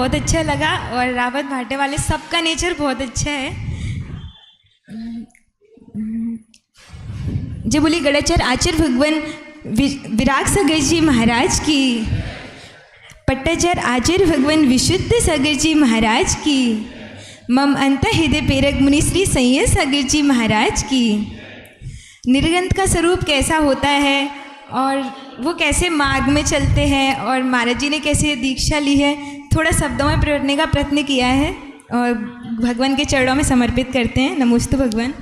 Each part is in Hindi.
बहुत अच्छा लगा और रावत भाटे वाले सबका नेचर बहुत अच्छा है। जय बोली गणाचार्य आचार्य भगवान विराग सागर जी महाराज की, पट्टाचार्य आचार्य भगवान विशुद्ध सागर जी महाराज की, मम अंत हृदय प्रेरक मुनि श्री संयत सागर जी महाराज की। निर्ग्रंथ का स्वरूप कैसा होता है और वो कैसे मार्ग में चलते हैं और महाराज जी ने कैसे दीक्षा ली है, थोड़ा शब्दों में प्रकटने का प्रयत्न किया है और भगवान के चरणों में समर्पित करते हैं। नमोस्तु भगवान।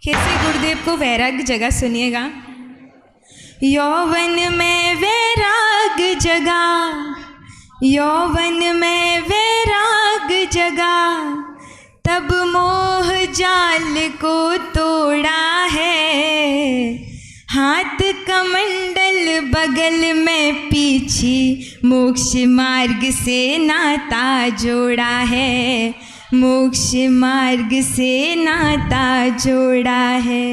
कैसे गुरुदेव को वैराग्य जगा, सुनिएगा। यौवन में वैराग जगा, यौवन में वैराग जगा, तब मोह जाल को तोड़ा है। हाथ कमंडल बगल में पीछे मोक्ष मार्ग से नाता जोड़ा है, मोक्ष मार्ग से नाता जोड़ा है।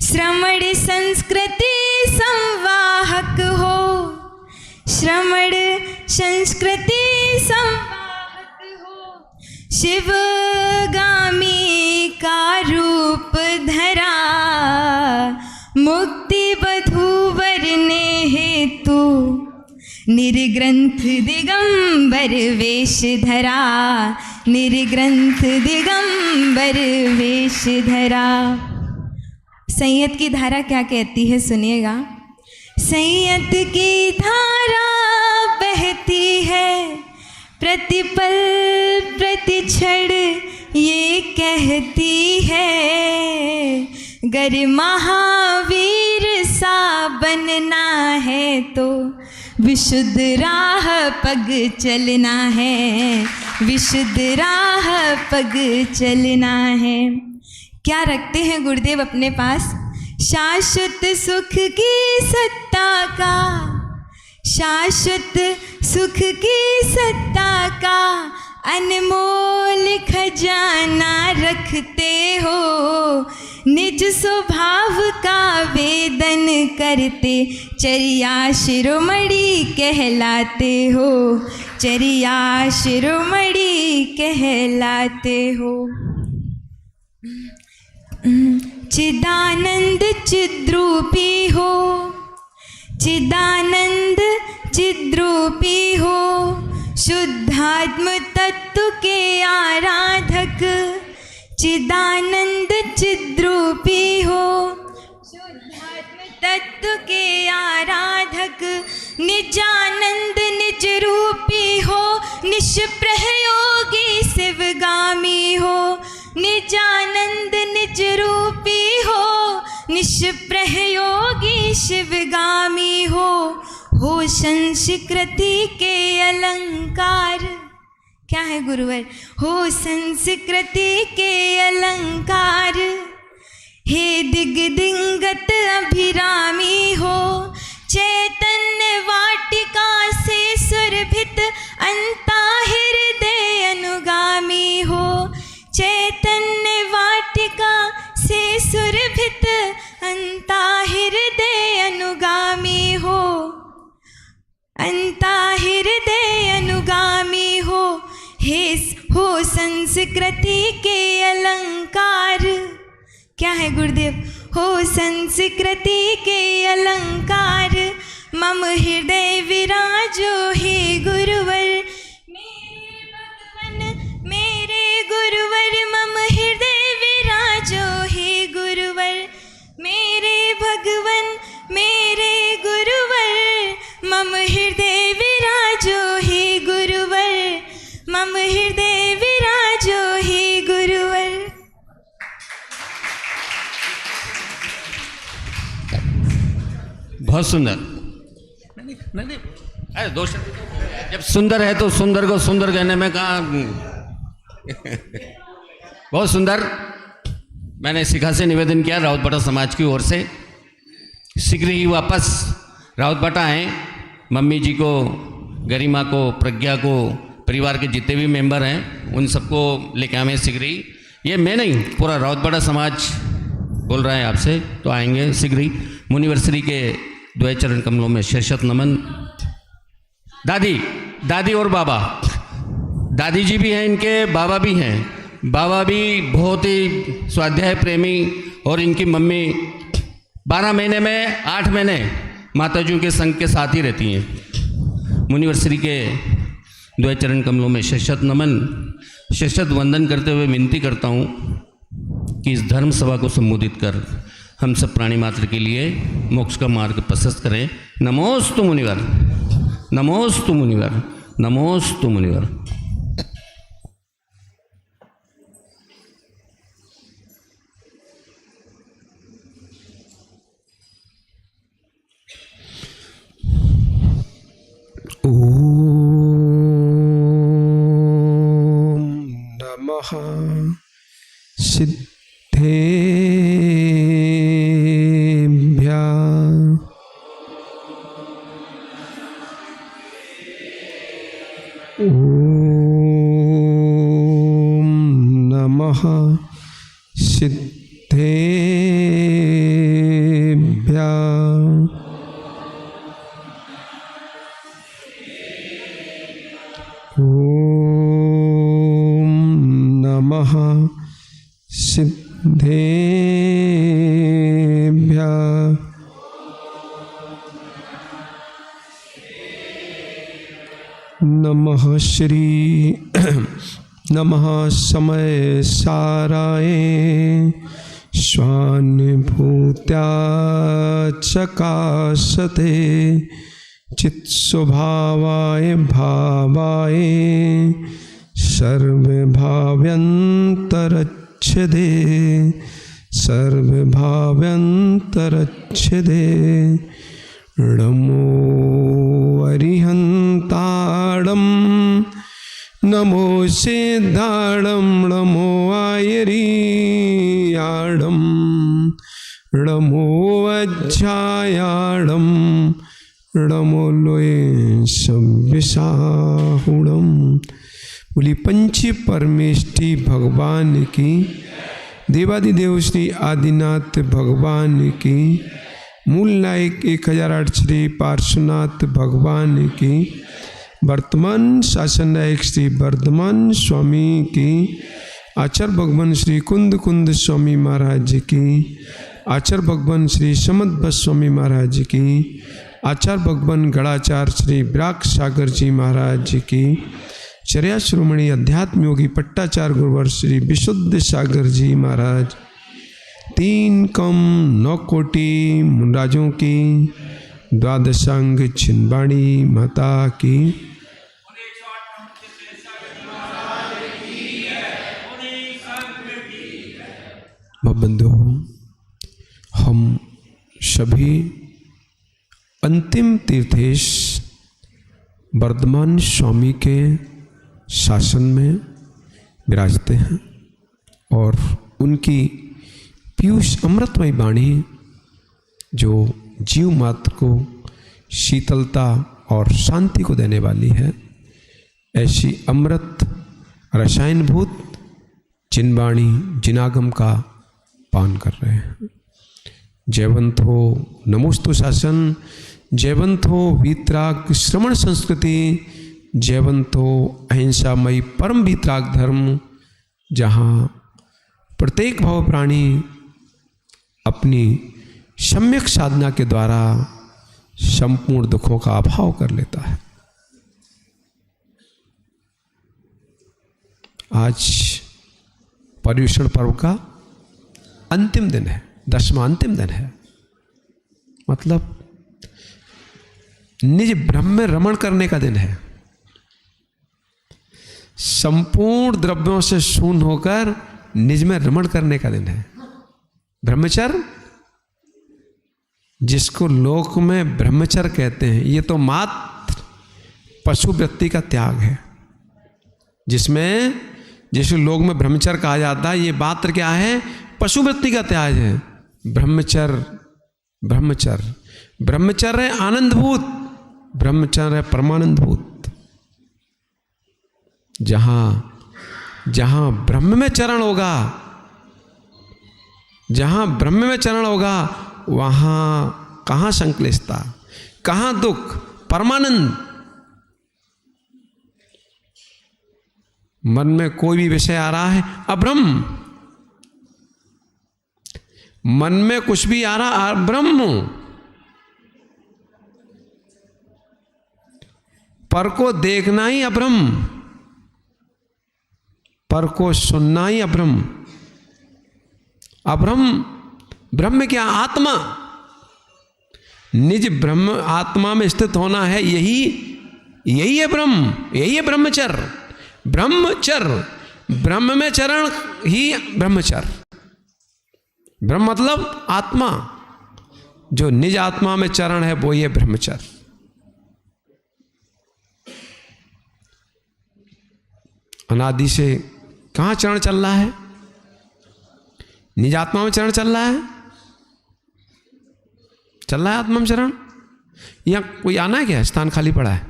श्रमण संस्कृति संवाहक हो, श्रमण संस्कृति संवाहक हो, शिवगामी का रूप धरा, मुक्ति वधूवर ने हेतु निर्ग्रंथ दिगंबर वेश धरा, निर्ग्रंथ दिगंबर वेश धरा। संयत की धारा क्या कहती है, सुनिएगा। संयत की धारा बहती है प्रतिपल प्रतिक्षण, ये कहती है गर महावीर सा बनना है तो विशुद्ध राह पग चलना है, विशुद्ध राह पग चलना है। क्या रखते हैं गुरुदेव अपने पास? शाश्वत सुख की सत्ता का, शाश्वत सुख की सत्ता का अनमोल खजाना रखते हो। निज स्वभाव का वेदन करते चर्या शिरोमणि कहलाते हो, चर्या शिरोमणि कहलाते हो। चिदानंद चिद्रूपी हो, चिदानंद चिद्रूपी हो, शुद्धात्म तत्व के आराधक। चिदानंद चिद्रूपी हो, शुद्धात्म तत्व के आराधक। निजानंद निज रूपी हो, निष्प्रह योगी शिवगामी हो। निजानंद निज रूपी हो, निष्प्रह योगी शिवगामी हो संस्कृति के अलंकार। क्या है गुरुवर? हो संस्कृति के अलंकार। हे दिगदिंगत अभिरामी हो, चैतन्य वाटिका से सुरभित अंता हृदय अनुगामी हो। चैतन्य वाटिका से सुरभित अंता हृदय अनुगामी हो, अंता हृदय अनुगामी हो। हे हो संस्कृति के अलंकार। क्या है गुरुदेव? हो संस्कृति के अलंकार। मम हृदय विराजो हे गुरुवर, मेरे भगवन मेरे गुरुवर। मम हृदय विराजो हे गुरुवर, मेरे भगवन मेरे गुरुवर। मम हृदय विराजो हे गुरुवर, मम हृदय विराजो हे गुरुवर। बहुत सुंदर। नहीं, अरे दोस्त जब सुंदर है तो सुंदर को सुंदर कहने में कहाँ। बहुत सुंदर। मैंने शिखा से निवेदन किया राउतबाटा समाज की ओर से, शीघ्र ही वापस राउतबाटा आए। मम्मी जी को, गरिमा को, प्रज्ञा को, परिवार के जितने भी मेंबर हैं उन सबको लेके आए शीघ्र ही। ये मैं नहीं, पूरा राउतबाटा समाज बोल रहा है आपसे, तो आएंगे शीघ्र ही। मुनिवर्सिटी के द्वय चरण कमलों में शत नमन। दादी और बाबा, दादी जी भी हैं इनके, बाबा भी हैं। बाबा भी बहुत ही स्वाध्याय प्रेमी और इनकी मम्मी 12 महीने में 8 महीने माताजियों के संग के साथ ही रहती हैं। मुनिवर श्री के द्वय चरण कमलों में शत नमन, शत वंदन करते हुए विनती करता हूँ कि इस धर्म सभा को संबोधित कर हम सब प्राणी मात्र के लिए मोक्ष का मार्ग प्रशस्त करें। नमोस्तु मुनिवर, नमोस्तु मुनिवर, नमोस्तु मुनिवर। ओम नमः सिद्धेभ्यः। ओम नमः सिद्धेभ्यः। ओम नमः सिद्धेभ्यः। नमः श्री नमः समय साराय स्वानुभूत्या चकाशते चित्स्वभावाय भावाय सर्वभाव्यन्तरच्छेदे सर्वभाव्यन्तरच्छेदे। नमो अरिहन्ताडं नमो सिद्धाडं नमो आयरीयाडं नमो अज्जायाडं नमो लोये सव्यसाहुणम। बोली पंच परमेष्टि भगवान की, देवादिदेव श्री आदिनाथ भगवान की, मूल नायक 1008 श्री पार्श्वनाथ भगवान की, वर्तमान शासन नायक श्री वर्धमान स्वामी की, आचार्य भगवान श्री कुंद कुंद स्वामी महाराज की, आचार्य भगवान श्री समद स्वामी महाराज की, आचार्य भगवान गणाचार्य श्री विराग सागर जी महाराज की, चर्या श्रोमणी अध्यात्म योगी पट्टाचार्य गुरुवर श्री विशुद्ध सागर जी महाराज, 3 कम 9 कोटि मुनराजों की, द्वादशांग छिंदवाड़ी माता की। बंधु, हम सभी अंतिम तीर्थेश वर्धमान स्वामी के शासन में विराजते हैं और उनकी पीयूष अमृतमय वाणी जो जीव मात्र को शीतलता और शांति को देने वाली है, ऐसी अमृत रसायनभूत जिनवाणी जिनागम का पान कर रहे हैं। जयवंत हो नमोस्तु शासन, जयवंत हो वीतराग श्रवण संस्कृति, जयवंत हो अहिंसामयी परम वीतराग धर्म, जहाँ प्रत्येक भाव प्राणी अपनी सम्यक साधना के द्वारा संपूर्ण दुखों का अभाव कर लेता है। आज पर्युषण पर्व का अंतिम दिन है, 10वां अंतिम दिन है। मतलब निज ब्रह्म में रमण करने का दिन है। संपूर्ण द्रव्यों से शून्य होकर निज में रमण करने का दिन है। ब्रह्मचर्य, जिसको लोक में ब्रह्मचर्य कहते हैं, ये तो मात्र पशु वृत्ति का त्याग है। जिसमें जिस लोक में ब्रह्मचर्य कहा जाता है, ये मात्र क्या है? पशु वृत्ति का त्याग है। ब्रह्मचर्य ब्रह्मचर्य ब्रह्मचर्य है आनंदभूत, ब्रह्मचर्य है परमानंदभूत। जहां ब्रह्म में चरण होगा, जहां ब्रह्म में चरण होगा, वहां कहाँ संक्लिष्टता, कहाँ दुख, परमानंद। मन में कोई भी विषय आ रहा है अब्रह्म, मन में कुछ भी आ रहा अब्रह्म। पर को देखना ही अब्रह्म, पर को सुनना ही अब्रह्म। अब्रह्म ब्रह्म क्या? आत्मा, निज ब्रह्म आत्मा में स्थित होना है, यही है ब्रह्म, यही है ब्रह्मचर्य। ब्रह्मचर्य, ब्रह्म में चरण ही ब्रह्मचर्य। ब्रह्म मतलब आत्मा, जो निज आत्मा में चरण है वो ये ब्रह्मचर्य। अनादि से कहाँ चरण चल रहा है? निज आत्मा में चरण चल रहा है, चल रहा है आत्मा में चरण। या कोई आना है क्या? स्थान खाली पड़ा है।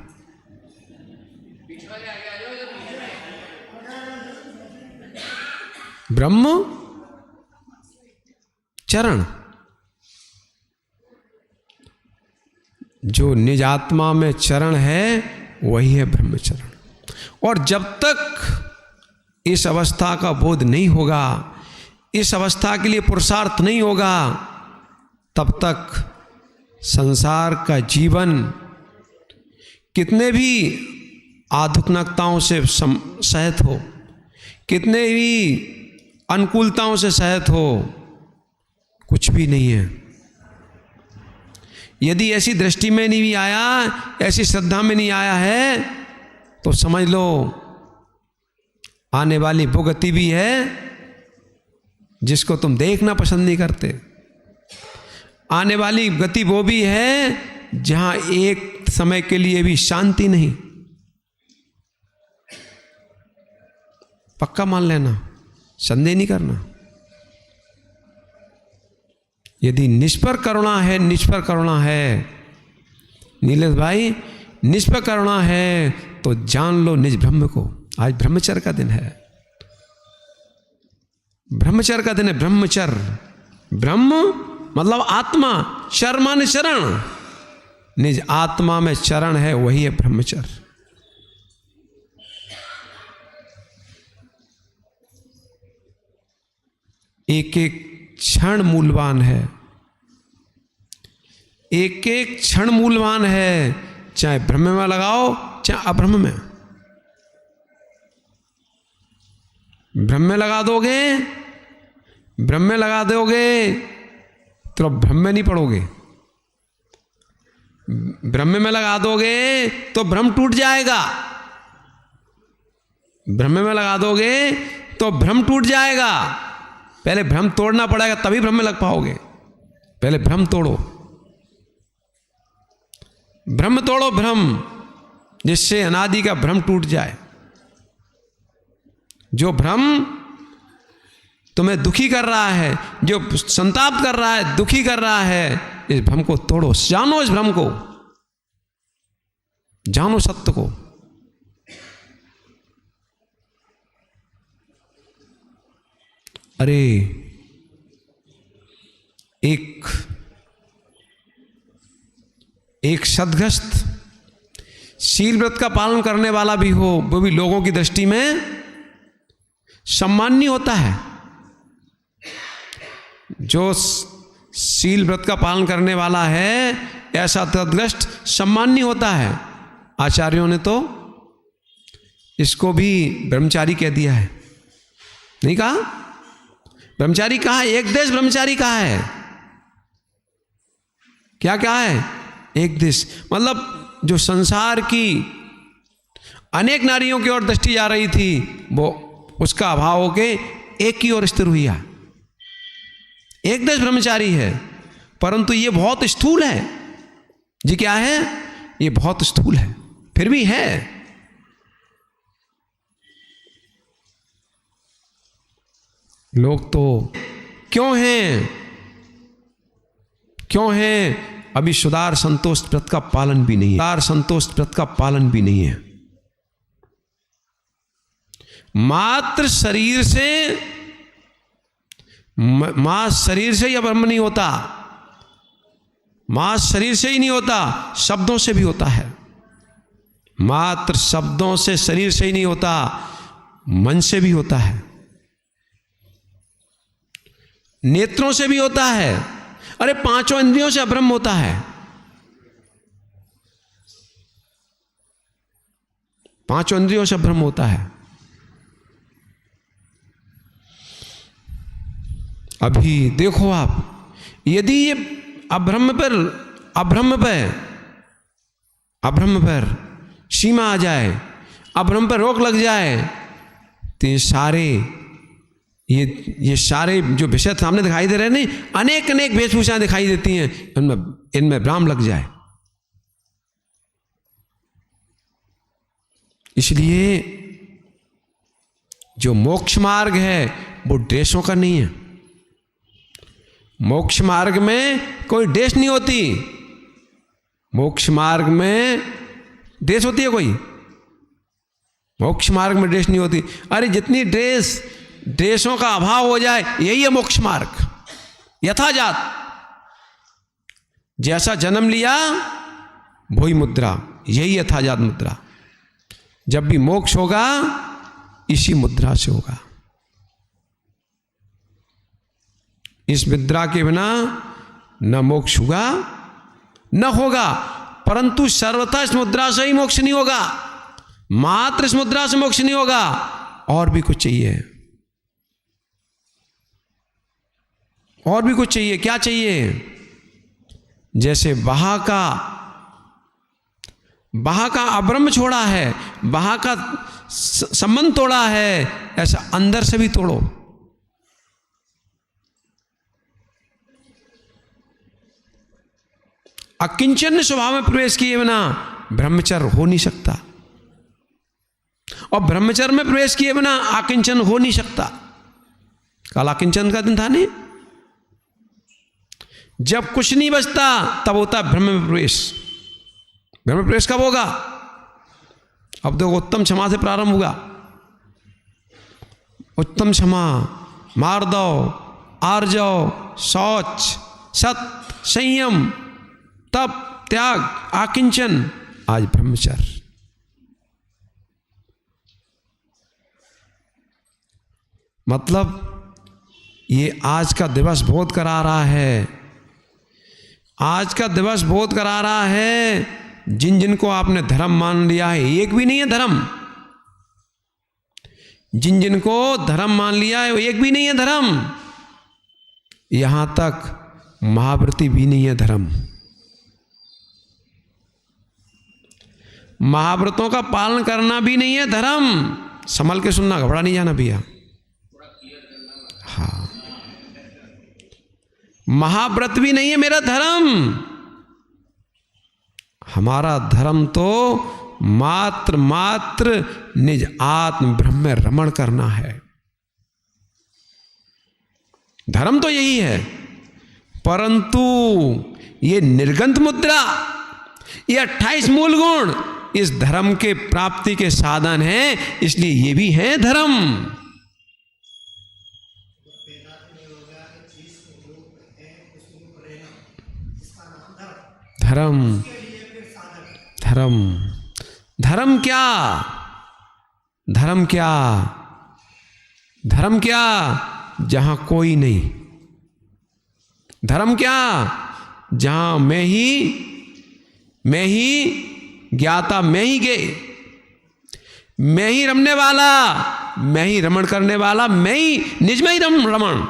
ब्रह्म चरण, जो निज आत्मा में चरण है वही है ब्रह्मचरण। और जब तक इस अवस्था का बोध नहीं होगा, इस अवस्था के लिए पुरुषार्थ नहीं होगा, तब तक संसार का जीवन कितने भी आधुनिकताओं से सहित हो, कितने भी अनुकूलताओं से सहित हो, कुछ भी नहीं है। यदि ऐसी दृष्टि में नहीं भी आया, ऐसी श्रद्धा में नहीं आया है, तो समझ लो आने वाली वो गति भी है जिसको तुम देखना पसंद नहीं करते। आने वाली गति वो भी है जहां एक समय के लिए भी शांति नहीं। पक्का मान लेना, संदेह नहीं करना। यदि निष्पर करुणा है, निष्पर करुणा है नीलेश भाई, निष्पर करुणा है तो जान लो निज ब्रह्म को। आज ब्रह्मचर्य का दिन है, ब्रह्मचर्य का दिन है। ब्रह्मचर्य, ब्रह्म मतलब आत्मा, चर माने चरण, निज आत्मा में चरण है वही है ब्रह्मचर्य। एक एक क्षण मूल्यवान है, एक एक क्षण मूल्यवान है, चाहे ब्रह्म में लगाओ चाहे अब्रह्म में। ब्रह्म में लगा दोगे, ब्रह्म में लगा दोगे तो ब्रह्म में नहीं पड़ोगे। ब्रह्म में लगा दोगे तो भ्रम टूट जाएगा, ब्रह्म में लगा दोगे तो भ्रम टूट जाएगा। पहले भ्रम तोड़ना पड़ेगा तभी ब्रह्म में लग पाओगे। पहले भ्रम तोड़ो, ब्रह्म तोड़ो, भ्रम, जिससे अनादि का भ्रम टूट जाए। जो भ्रम तुम्हें दुखी कर रहा है, जो संताप कर रहा है, दुखी कर रहा है, इस भ्रम को तोड़ो। जानो इस भ्रम को, जानो सत्य को। अरे एक सद्ग्रस्त शील व्रत का पालन करने वाला भी हो, वो भी लोगों की दृष्टि में सम्माननीय होता है। जो शील व्रत का पालन करने वाला है ऐसा सद्ग्रस्त सम्माननीय होता है। आचार्यों ने तो इसको भी ब्रह्मचारी कह दिया है, नहीं कहा? ब्रह्मचारी कहा है, एक देश ब्रह्मचारी कहा है। क्या क्या है? एक देश मतलब जो संसार की अनेक नारियों की ओर दृष्टि जा रही थी, वो उसका अभाव होके एक की ओर स्थिर हुई है। एक देश ब्रह्मचारी है, परंतु ये बहुत स्थूल है जी। क्या है? ये बहुत स्थूल है, फिर भी है। लोग तो क्यों हैं अभी सुधार संतोष व्रत का पालन भी नहीं है। सुधार संतोष व्रत का पालन भी नहीं है। मात्र शरीर से यह ब्रह्म नहीं होता। मात्र शरीर से ही नहीं होता, शब्दों से भी होता है। मात्र शब्दों से, शरीर से ही नहीं होता, मन से भी होता है, नेत्रों से भी होता है। अरे पांचों इंद्रियों से अब्रह्म होता है। पांचों इंद्रियों से अब्रह्म होता है। अभी देखो आप, यदि ये अब्रह्म पर सीमा आ जाए, अब्रह्म पर रोक लग जाए, तो ये सारे जो विषय सामने दिखाई दे रहे हैं, नहीं, अनेक अनेक वेशभूषाएं दिखाई देती हैं, इनमें विराम लग जाए। इसलिए जो मोक्ष मार्ग है वो ड्रेसों का नहीं है। मोक्ष मार्ग में कोई ड्रेस नहीं होती। मोक्ष मार्ग में ड्रेस होती है कोई? मोक्ष मार्ग में ड्रेस नहीं होती। अरे जितनी ड्रेसों का अभाव हो जाए, यही है मोक्ष मार्ग। यथाजात, जैसा जन्म लिया वही मुद्रा, यही यथाजात मुद्रा। जब भी मोक्ष होगा इसी मुद्रा से होगा। इस मुद्रा के बिना न मोक्ष हुआ न होगा। परंतु सर्वथा इस मुद्रा से ही मोक्ष नहीं होगा। मात्र इस मुद्रा से मोक्ष नहीं होगा, और भी कुछ चाहिए। और भी कुछ चाहिए। क्या चाहिए? जैसे वहां का अब्रह्म छोड़ा है, वहां का संबंध तोड़ा है, ऐसा अंदर से भी तोड़ो। अकिंचन स्वभाव में प्रवेश किए बिना ब्रह्मचर्य हो नहीं सकता, और ब्रह्मचर्य में प्रवेश किए बिना आकिंचन हो नहीं सकता। कल आकिंचन का दिन था नहीं? जब कुछ नहीं बचता तब होता है ब्रह्म में प्रवेश। ब्रह्म में प्रवेश कब होगा? अब देखो, उत्तम क्षमा से प्रारंभ होगा। उत्तम क्षमा, मार्दव, आर्जव, शौच, सत, संयम, तप, त्याग, आकिंचन, आज ब्रह्मचर्य। मतलब ये आज का दिवस बोध करा रहा है। आज का दिवस बोध करा रहा है, जिन जिनको आपने धर्म मान लिया है, एक भी नहीं है धर्म। जिन जिनको धर्म मान लिया है वो एक भी नहीं है धर्म। यहां तक महाव्रती भी नहीं है धर्म। महाव्रतों का पालन करना भी नहीं है धर्म। संभल के सुनना, घबरा नहीं जाना भैया। हाँ, महाव्रत भी नहीं है मेरा धर्म। हमारा धर्म तो मात्र निज आत्म ब्रह्म में रमण करना है। धर्म तो यही है। परंतु ये निर्गंत मुद्रा, ये 28 मूल गुण इस धर्म के प्राप्ति के साधन हैं, इसलिए ये भी है धर्म। धर्म धर्म धर्म क्या? धर्म क्या? धर्म क्या? जहां कोई नहीं। धर्म क्या? जहां मैं ही ज्ञाता, मैं ही गे, मैं ही रमने वाला, मैं ही रमण करने वाला, मैं ही निज में ही रमण,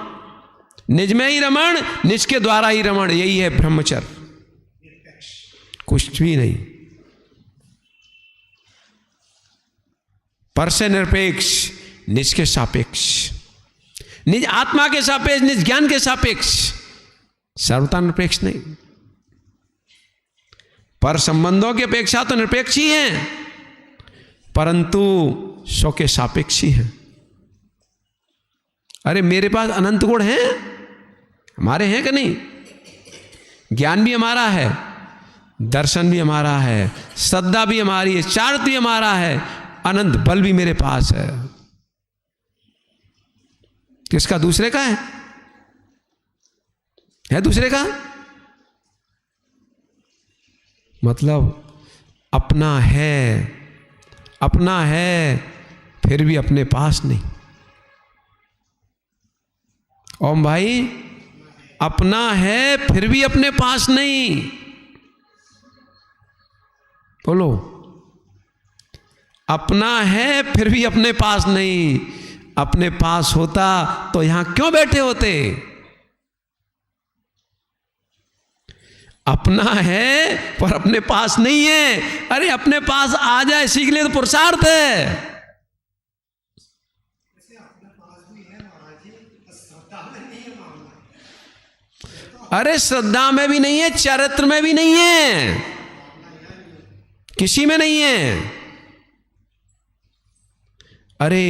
निज में ही रमण, निज के द्वारा ही रमण, यही है ब्रह्मचर्य। कुछ भी नहीं। पर से निरपेक्ष, निज के सापेक्ष, निज आत्मा के सापेक्ष, निज ज्ञान के सापेक्ष, सर्वथा निरपेक्ष नहीं। पर संबंधों की अपेक्षा तो निरपेक्ष ही हैं, परंतु स्व के सापेक्ष ही हैं। अरे मेरे पास अनंत गुण हैं, हमारे हैं कि नहीं? ज्ञान भी हमारा है, दर्शन भी हमारा है, श्रद्धा भी हमारी है, चारित्र भी हमारा है, अनंत बल भी मेरे पास है। किसका? दूसरे का है दूसरे का? मतलब अपना है फिर भी अपने पास नहीं। ओम भाई, अपना है फिर भी अपने पास नहीं। बोलो, अपना है फिर भी अपने पास नहीं। अपने पास होता तो यहां क्यों बैठे होते? अपना है पर अपने पास नहीं है। अरे अपने पास आ जाए इसी के लिए तो पुरुषार्थ है। अरे श्रद्धा में भी नहीं है, चरित्र में भी नहीं है, किसी में नहीं है। अरे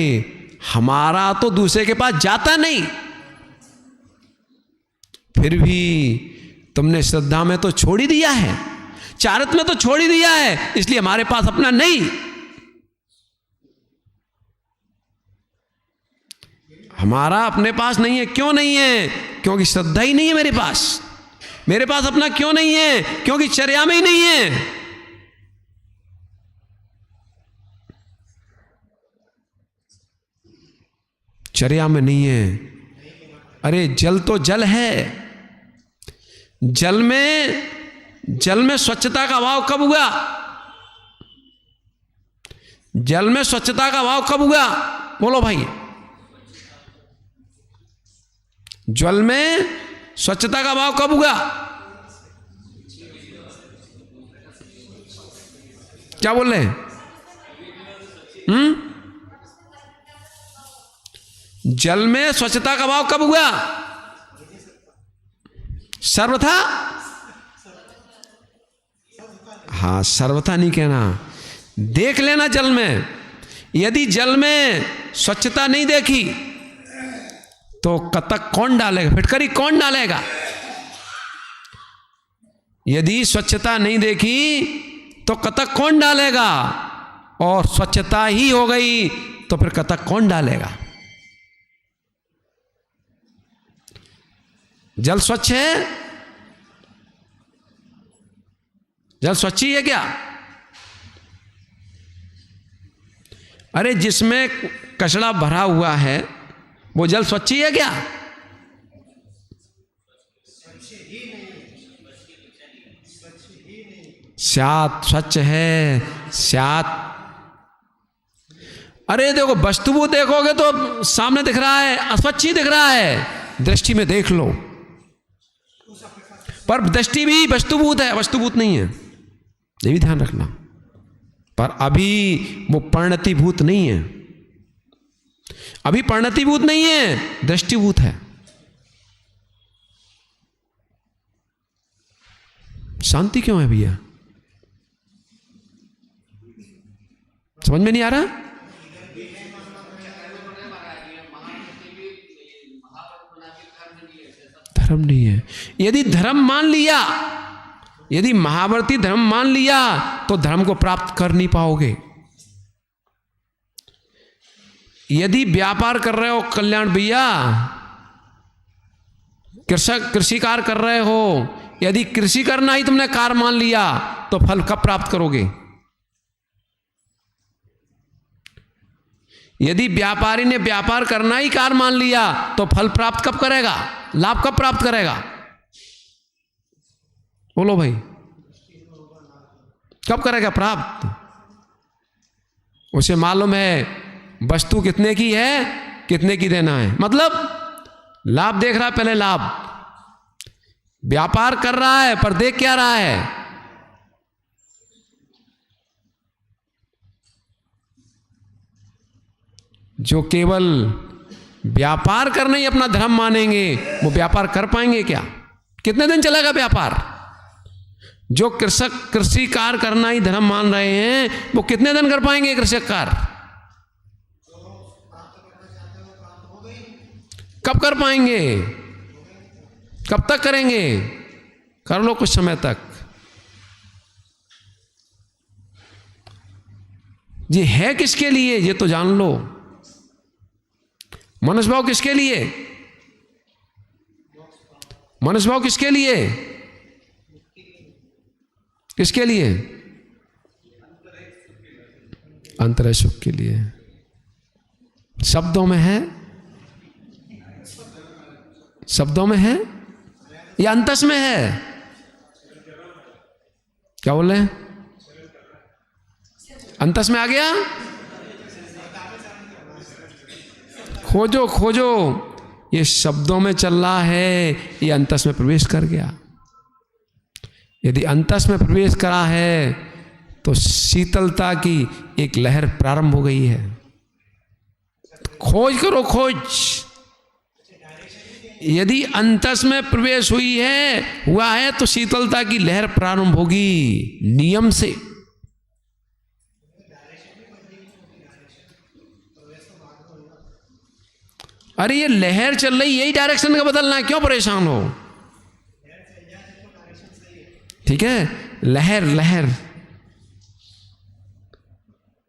हमारा तो दूसरे के पास जाता नहीं, फिर भी तुमने श्रद्धा में तो छोड़ ही दिया है, चारित्र में तो छोड़ ही दिया है, इसलिए हमारे पास अपना नहीं। हमारा अपने पास नहीं है। क्यों नहीं है? क्योंकि श्रद्धा ही नहीं है मेरे पास। मेरे पास अपना क्यों नहीं है? क्योंकि चर्या में ही नहीं है। चर्या में नहीं है। अरे जल तो जल है, जल में स्वच्छता का अभाव कब हुआ? जल में स्वच्छता का अभाव कब हुआ? बोलो भाई। जल में स्वच्छता का अभाव कब हुआ? क्या बोल रहे हैं? जल में स्वच्छता का अभाव कब हुआ? सर्वथा? हाँ, सर्वथा नहीं कहना। देख लेना जल में। यदि जल में स्वच्छता नहीं देखी तो कतक कौन डालेगा? फिटकरी कौन डालेगा? यदि स्वच्छता नहीं देखी तो कतक कौन डालेगा? और स्वच्छता ही हो गई तो फिर कतक कौन डालेगा? जल स्वच्छ है? जल स्वच्छ ही है क्या? अरे जिसमें कचरा भरा हुआ है वो जल स्वच्छ ही है क्या? स्यात्, स्वच्छ है, स्यात्। अरे देखो, वस्तुभूत देखोगे तो सामने दिख रहा है, अस्वच्छ ही दिख रहा है। दृष्टि में देख लो, पर दृष्टि भी वस्तुभूत है, वस्तुभूत नहीं है, ये भी ध्यान रखना। पर अभी वो परिणतिभूत नहीं है, अभी परिणतिभूत नहीं है, दृष्टिभूत है। शांति क्यों है भैया? समझ में नहीं आ रहा? धर्म नहीं है। यदि धर्म मान लिया, यदि महावर्ती धर्म मान लिया तो धर्म को प्राप्त कर नहीं पाओगे। यदि व्यापार कर रहे हो कल्याण भैया, कृषि कार्य कर रहे हो, यदि कृषि करना ही तुमने कार्य मान लिया तो फल कब प्राप्त करोगे? यदि व्यापारी ने व्यापार करना ही कार्य मान लिया तो फल प्राप्त कब करेगा? लाभ कब प्राप्त करेगा? बोलो भाई, कब करेगा प्राप्त? उसे मालूम है वस्तु कितने की है, कितने की देना है, मतलब लाभ देख रहा है, पहले लाभ। व्यापार कर रहा है पर देख क्या रहा है? जो केवल व्यापार करना ही अपना धर्म मानेंगे वो व्यापार कर पाएंगे क्या? कितने दिन चलेगा व्यापार? जो कृषक कृषि कार्य करना ही धर्म मान रहे हैं वो कितने दिन कर पाएंगे कृषक कार्य? कब कर पाएंगे? कब तक करेंगे? कर लो कुछ समय तक। ये है किसके लिए ये तो जान लो। मनुष्य भाव किसके लिए? मनुष्य भाव किसके लिए? किसके लिए? अंतरंग सुख के लिए। शब्दों में है, शब्दों में है या अंतस में है? क्या बोल रहे हैं? अंतस में आ गया? खोजो खोजो, ये शब्दों में चल रहा है, ये अंतस में प्रवेश कर गया। यदि अंतस में प्रवेश करा है तो शीतलता की एक लहर प्रारंभ हो गई है। खोज करो, खोज। यदि अंतस में प्रवेश हुआ है तो शीतलता की लहर प्रारंभ होगी नियम से। अरे ये लहर चल रही, यही डायरेक्शन का बदलना है, क्यों परेशान हो? ठीक है, लहर लहर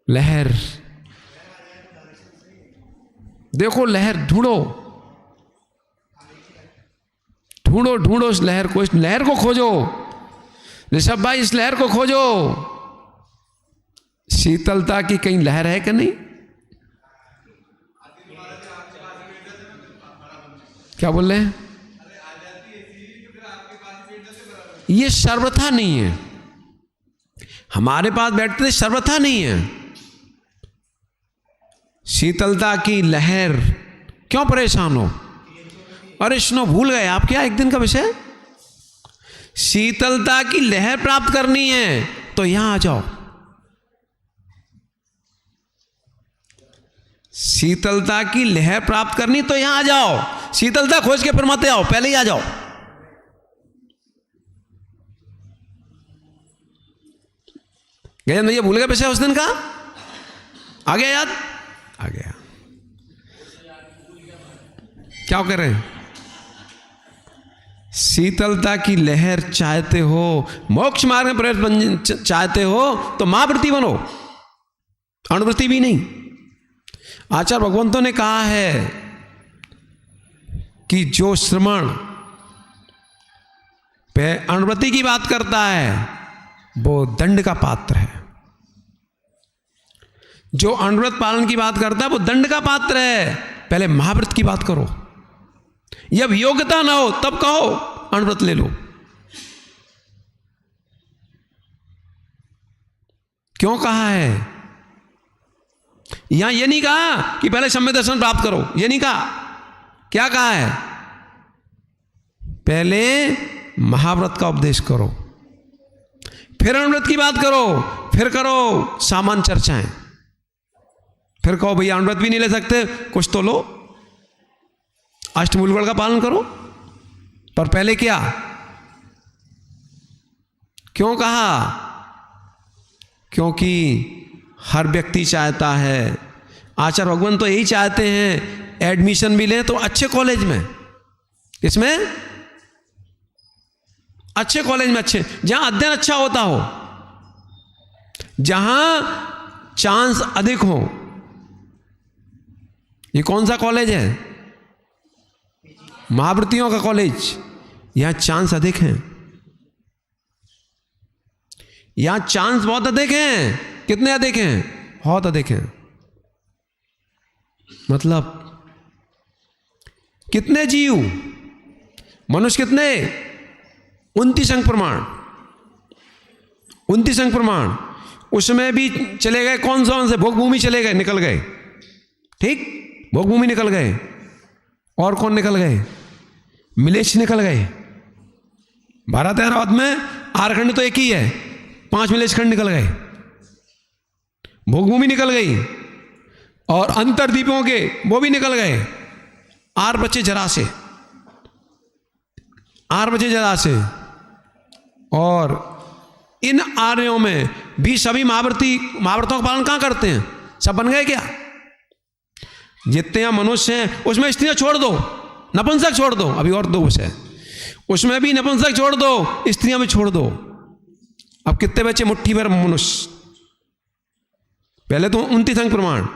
लहर, देखो लहर, ढूंढो ढूंढो ढूंढो इस लहर को, इस लहर को खोजो। ऋषभ भाई, इस लहर को खोजो। शीतलता की कहीं लहर है कि नहीं? क्या बोल रहे हैं? ये सर्वथा नहीं है, हमारे पास बैठते सर्वथा नहीं है। शीतलता की लहर, क्यों परेशान हो? अरे सुनो, भूल गए आप क्या एक दिन का विषय? शीतलता की लहर प्राप्त करनी है तो यहां आ जाओ। शीतलता की लहर प्राप्त करनी तो यहां आ जाओ। शीतलता खोज के फिर मत आओ, पहले ही आ जाओ। गए भैया, भूल गए विषय उस दिन का? आ गया याद? आ गया। क्या कर रहे हैं? शीतलता की लहर चाहते हो, मोक्ष मार्ग में प्रवेश चाहते हो तो महावृत्ति बनो, अणुवृत्ति भी नहीं। आचार्य भगवंतों ने कहा है कि जो श्रवण पे अणुवृत्ति की बात करता है वो दंड का पात्र है। जो अणुव्रत पालन की बात करता है वो दंड का पात्र है। पहले महाव्रत की बात करो, जब योग्यता ना हो तब कहो अणुव्रत ले लो। क्यों कहा है? यहां यह नहीं कहा कि पहले सम्यक दर्शन प्राप्त करो, यह नहीं कहा। क्या कहा है? पहले महाव्रत का उपदेश करो, फिर अणुव्रत की बात करो, फिर करो सामान्य चर्चाएं, फिर कहो भैया अणुव्रत भी नहीं ले सकते, कुछ तो लो, अष्टमूलगुण का पालन करो। पर पहले क्या? क्यों कहा? क्योंकि हर व्यक्ति चाहता है, आचार्य भगवान तो यही चाहते हैं एडमिशन भी लें तो अच्छे कॉलेज में। इसमें अच्छे कॉलेज में, अच्छे जहां अध्ययन अच्छा होता हो, जहां चांस अधिक हो। ये कौन सा कॉलेज है? महावृत्तियों का कॉलेज। यहां चांस अधिक हैं, यहां चांस बहुत अधिक हैं। कितने अधिक हैं? बहुत अधिक हैं। मतलब कितने जीव? मनुष्य कितने? 29 अंक प्रमाण, 29 अंक प्रमाण। उसमें भी चले गए कौन से? भोग भूमि चले गए, निकल गए। ठीक, भोग भूमि निकल गए। और कौन निकल गए? मिलेच्छ निकल गए। भारत हैदराबाद में आरखंड तो एक ही है, 5 मिलेच्छ खंड निकल गए, भोग भूमि निकल गई। और अंतरद्वीपों के वो भी निकल गए। आर बचे जरा से, आर बचे जरा से। और इन आर्यों में भी सभी महाव्रतों का पालन कहां करते हैं? सब बन गए क्या? जितने मनुष्य हैं उसमें स्त्रियां छोड़ दो, नपुंसक छोड़ दो, अभी और 2 विषय, उसमें भी नपुंसक छोड़ दो, स्त्रियां भी छोड़ दो। अब कितने बचे? मुट्ठी भर मनुष्य। पहले तो 29 अंक प्रमाण,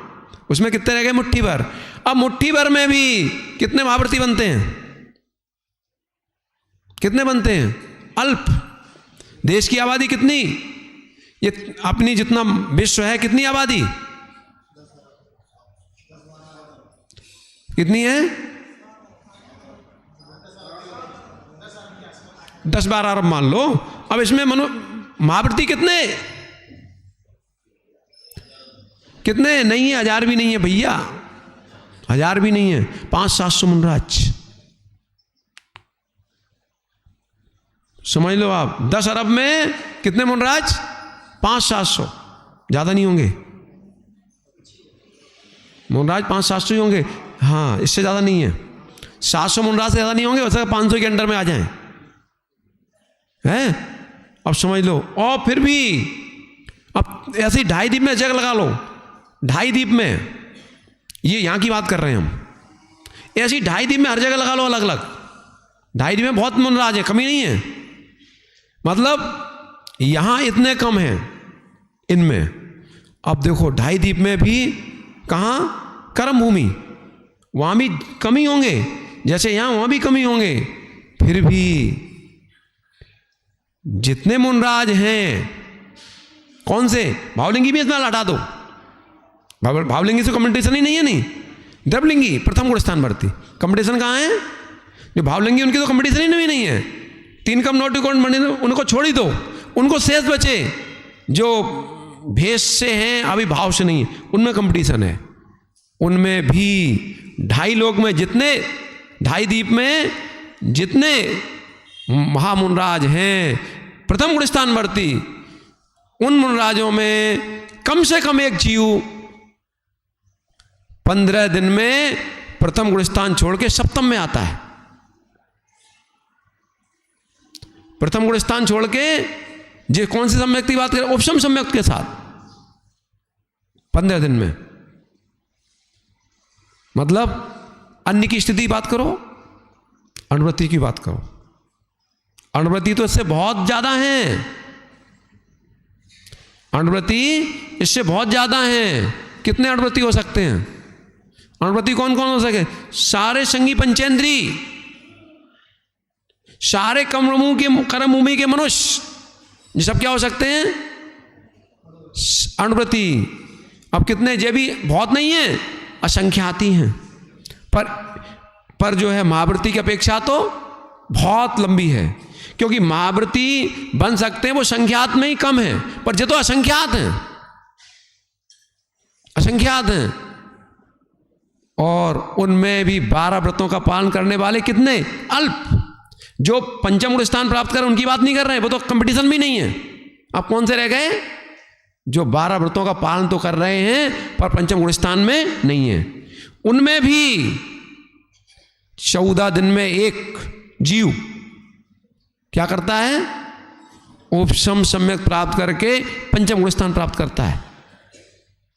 उसमें कितने रह गए? मुट्ठी भर। अब मुट्ठी भर में भी कितने महाव्रती बनते हैं? कितने बनते हैं? अल्प। देश की आबादी कितनी, ये अपनी जितना विश्व है कितनी आबादी, कितनी है, 10-12 अरब मान लो। अब इसमें महाव्रती कितने कितने नहीं है, 1000 भी नहीं है भैया, 1000 भी नहीं है, 500-700 मुनराज। समझ लो आप, 10 अरब में कितने मुनराज, 500-700, ज्यादा नहीं होंगे मुनराज, 500-700 ही होंगे। हाँ, इससे ज्यादा नहीं है, 700 मुनराज से ज्यादा नहीं होंगे, वैसे 500 के अंडर में आ जाएं, हैं? अब समझ लो। और फिर भी अब ऐसे 2.5 द्वीप में जग लगा लो, 2.5 द्वीप में, ये यहां की बात कर रहे हैं हम, ऐसी 2.5 द्वीप में हर जगह लगा लो अलग अलग, 2.5 द्वीप में बहुत मुनराज है, कमी नहीं है, मतलब यहां इतने कम हैं इनमें। अब देखो 2.5 द्वीप में भी कहां कर्म भूमि, वहां भी कमी होंगे, जैसे यहां वहां भी कमी होंगे, फिर भी जितने मुनराज हैं, कौन से, भावलिंगी भी इसमें हटा दो, भावलिंगी से कंपटीशन ही नहीं है, नहीं, द्रवलिंगी प्रथम गुण स्थान भरती, कंपटीशन कहाँ है, जो भावलिंगी उनकी तो कंपटीशन ही नहीं है, 3 कम नोट बने, उनको छोड़ ही दो, उनको शेष बचे जो भेष से हैं, अभी भाव से नहीं है, उनमें कंपटीशन है। उनमें भी 2.5 लोक में जितने, 2.5 द्वीप में जितने महामुनराज हैं प्रथम गुण स्थान भरती, उन मुनराजों में कम से कम एक जीव 15 दिन में प्रथम गुण स्थान छोड़ के सप्तम में आता है, प्रथम गुण स्थान छोड़ के, जे कौन सी सम्यक की बात करें, उपशम सम्यक के साथ 15 दिन में, मतलब अन्य की स्थिति बात करो, अनुवृत्ति की बात करो, अनुवृत्ति तो इससे बहुत ज्यादा है, अनुवृत्ति इससे बहुत ज्यादा है। कितने अनुवृत्ति हो सकते हैं, अनुवृत्ति कौन कौन हो सके, सारे संगी पंचेंद्री, सारे कर्म भूमि के मनुष्य, ये सब क्या हो सकते हैं, अनुवृत्ति। अब कितने, ये भी बहुत नहीं है, असंख्याती हैं, पर जो है महावृत्ति की अपेक्षा तो बहुत लंबी है, क्योंकि महावृत्ति बन सकते हैं वो संख्यात में ही कम है, पर ये तो असंख्यात हैं, असंख्यात हैं। और उनमें भी 12 व्रतों का पालन करने वाले कितने, अल्प, जो पंचम गुण स्थान प्राप्त कर उनकी बात नहीं कर रहे हैं, वो तो कंपटीशन भी नहीं है। अब कौन से रह गए, जो 12 व्रतों का पालन तो कर रहे हैं पर पंचम गुण स्थान में नहीं है। उनमें भी 14 दिन में एक जीव क्या करता है, उपशम सम्यक प्राप्त करके पंचम गुण स्थान प्राप्त करता है।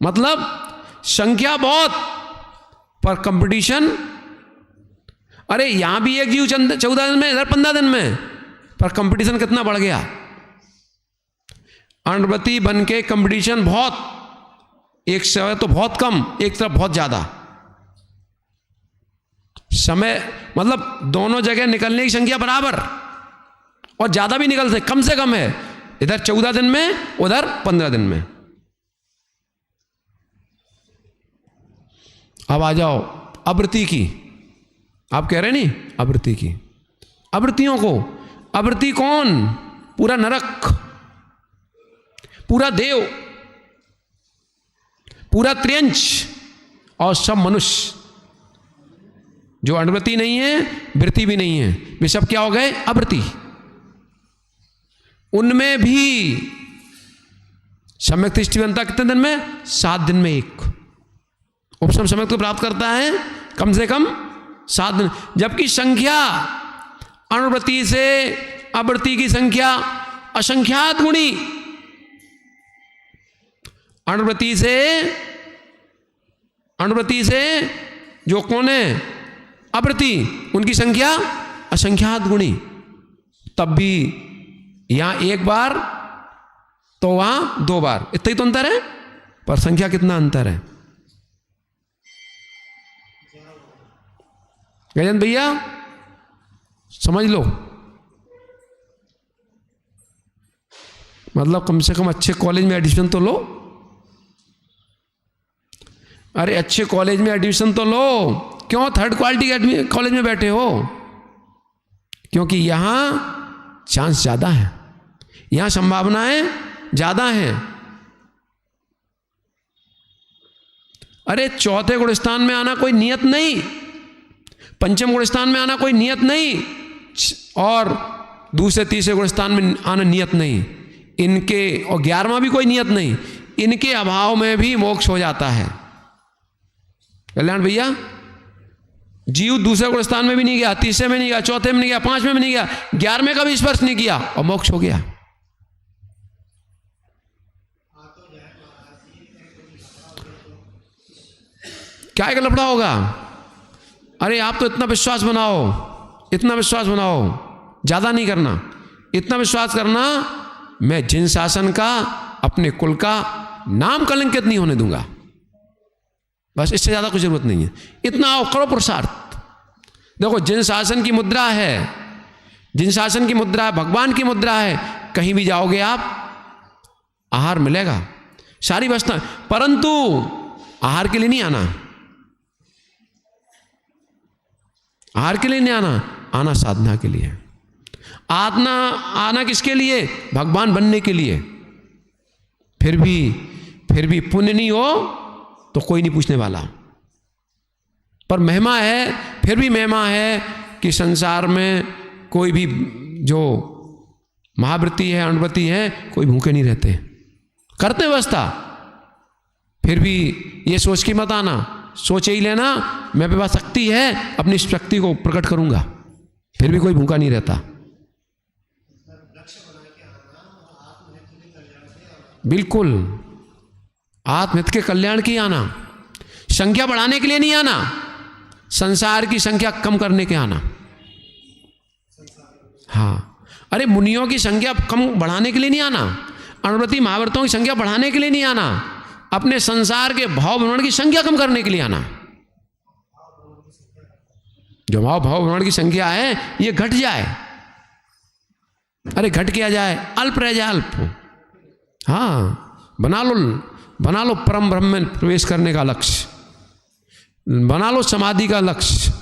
मतलब संख्या बहुत पर कंपटीशन, अरे यहां भी एक जीव 14 दिन में, इधर 15 दिन में, पर कंपटीशन कितना बढ़ गया, अनुवृत्ति बन के कंपटीशन बहुत, एक समय तो बहुत कम, एक तरफ बहुत ज्यादा, समय मतलब दोनों जगह निकलने की संख्या बराबर, और ज्यादा भी निकल सकते, कम से कम है, इधर 14 दिन में, उधर 15 दिन में। अब आ जाओ आवृत्ति की, आप कह रहे नहीं, आवृत्ति की, आवृत्तियों को, आवृत्ति कौन, पूरा नरक, पूरा देव, पूरा त्रियंच और सब मनुष्य, जो अनुवृत्ति नहीं है, वृत्ति भी नहीं है, वे सब क्या हो गए, आवृत्ति। उनमें भी सम्यक दृष्टि बनता कितने दिन में, 7 दिन में एक, उपशम सम्यक को प्राप्त करता है कम से कम 7 दिन, जबकि संख्या अनुवृत्ति से आवृत्ति की संख्या असंख्यात गुणी, अनुवृत्ति से जो कौन है, आवृत्ति, उनकी संख्या असंख्यात गुणी, तब भी यहां एक बार तो वहां 2 बार, इतना ही तो अंतर है, पर संख्या कितना अंतर है। गजेंद्र भैया समझ लो, मतलब कम से कम अच्छे कॉलेज में एडमिशन तो लो। अरे अच्छे कॉलेज में एडमिशन तो लो। क्यों थर्ड क्वालिटी के कॉलेज में बैठे हो? क्योंकि यहाँ चांस ज़्यादा है, यहाँ संभावनाएं ज़्यादा हैं। अरे चौथे गुणस्थान में आना कोई नियत नहीं, पंचम गुणस्थान में आना कोई नियत नहीं, और दूसरे तीसरे गुणस्थान में आना नियत नहीं, इनके, और 11वां भी कोई नियत नहीं, इनके अभाव में भी मोक्ष हो जाता है। कल्याण भैया, जीव दूसरे गुणस्थान में भी नहीं गया, तीसरे में नहीं गया, चौथे में नहीं गया, पांचवें में नहीं गया, 11वें का भी स्पर्श नहीं किया और मोक्ष हो गया। क्या का लफड़ा होगा? अरे आप तो इतना विश्वास बनाओ, इतना विश्वास बनाओ, ज्यादा नहीं करना, इतना विश्वास करना, मैं जिन शासन का, अपने कुल का नाम कलंकित नहीं होने दूंगा। बस इससे ज्यादा कुछ जरूरत नहीं है। इतना आओ, करो पुरुषार्थ। देखो जिन शासन की मुद्रा है, जिन शासन की मुद्रा है, भगवान की मुद्रा है, कहीं भी जाओगे आप, आहार मिलेगा, सारी व्यवस्था, परंतु आहार के लिए नहीं आना, आहार के लिए नहीं आना, आना साधना के लिए। आना किसके लिए? भगवान बनने के लिए। फिर भी पुण्य नहीं हो तो कोई नहीं पूछने वाला, पर महिमा है, फिर भी महिमा है कि संसार में कोई भी जो महाव्रती है, अणव्रती है, कोई भूखे नहीं रहते, करते व्यवस्था। फिर भी ये सोच के मत आना, सोचे ही लेना मेरे पास शक्ति है, अपनी शक्ति को प्रकट करूंगा, फिर भी कोई भूखा नहीं रहता। बिल्कुल आत्महित के कल्याण की आना, संख्या बढ़ाने के लिए नहीं आना, संसार की संख्या कम करने के आना। हाँ, अरे मुनियों की संख्या कम बढ़ाने के लिए नहीं आना, अणव्रती महाव्रतों की संख्या बढ़ाने के लिए नहीं आना, अपने संसार के भाव भ्रमण की संख्या कम करने के लिए आना। जो भाव भ्रमण की संख्या है ये घट जाए, अरे घट किया जाए, अल्प रह जाए, अल्प। हाँ, बना लो परम ब्रह्म में प्रवेश करने का लक्ष्य, बना लो समाधि का लक्ष्य,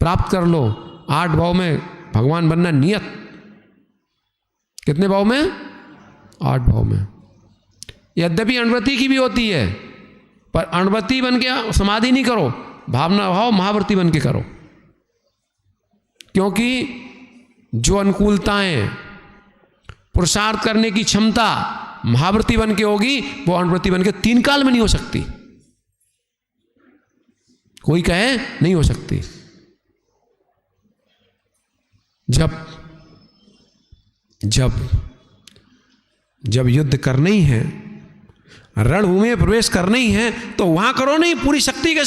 प्राप्त कर लो 8 भाव में भगवान बनना नियत। कितने भाव में? 8 भाव में। यद्यपि अणव्रती की भी होती है, पर अणव्रती बन के समाधि नहीं करो, भावना भाव महाव्रती बन के करो, क्योंकि जो अनुकूलताएं, पुरुषार्थ करने की क्षमता महाव्रती बन के होगी, वो अणव्रती बन के 3 काल में नहीं हो सकती। कोई कहे नहीं हो सकती। जब युद्ध करना ही है, रणभूमि में प्रवेश करना ही है, तो वहां करो नहीं, पूरी शक्ति के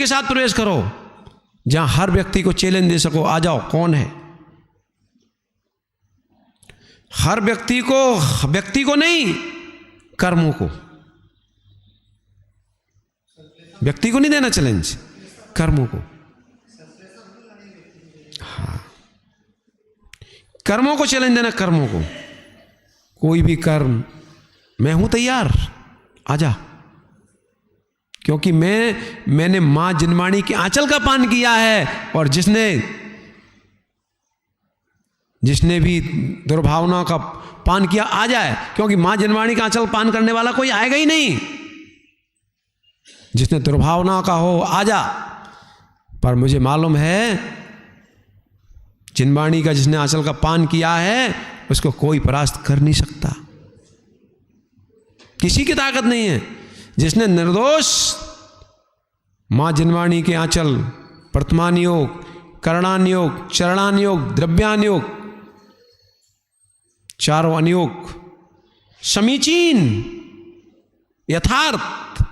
साथ प्रवेश करो, जहां हर व्यक्ति को चैलेंज दे सको, आ जाओ, कौन है? हर व्यक्ति को नहीं, कर्मों को, व्यक्ति को नहीं देना चैलेंज, कर्मों को। हाँ, कर्मों को चैलेंज देना, कर्मों को। कोई भी कर्म, मैं हूं तैयार, आजा, क्योंकि मैंने मां जिनवाणी के आंचल का पान किया है, और जिसने भी दुर्भावना का पान किया आ जाए, क्योंकि मां जिनवाणी का आंचल पान करने वाला कोई आएगा ही नहीं। जिसने दुर्भावना का हो आजा, पर मुझे मालूम है जिनवाणी का जिसने आंचल का पान किया है, उसको कोई परास्त कर नहीं सकता, किसी की ताकत नहीं है। जिसने निर्दोष मां जिनवाणी के आंचल, वर्तमान योग, करणान योग, चरणान योग, द्रव्यान योग, चारों अनयोग, समीचीन, यथार्थ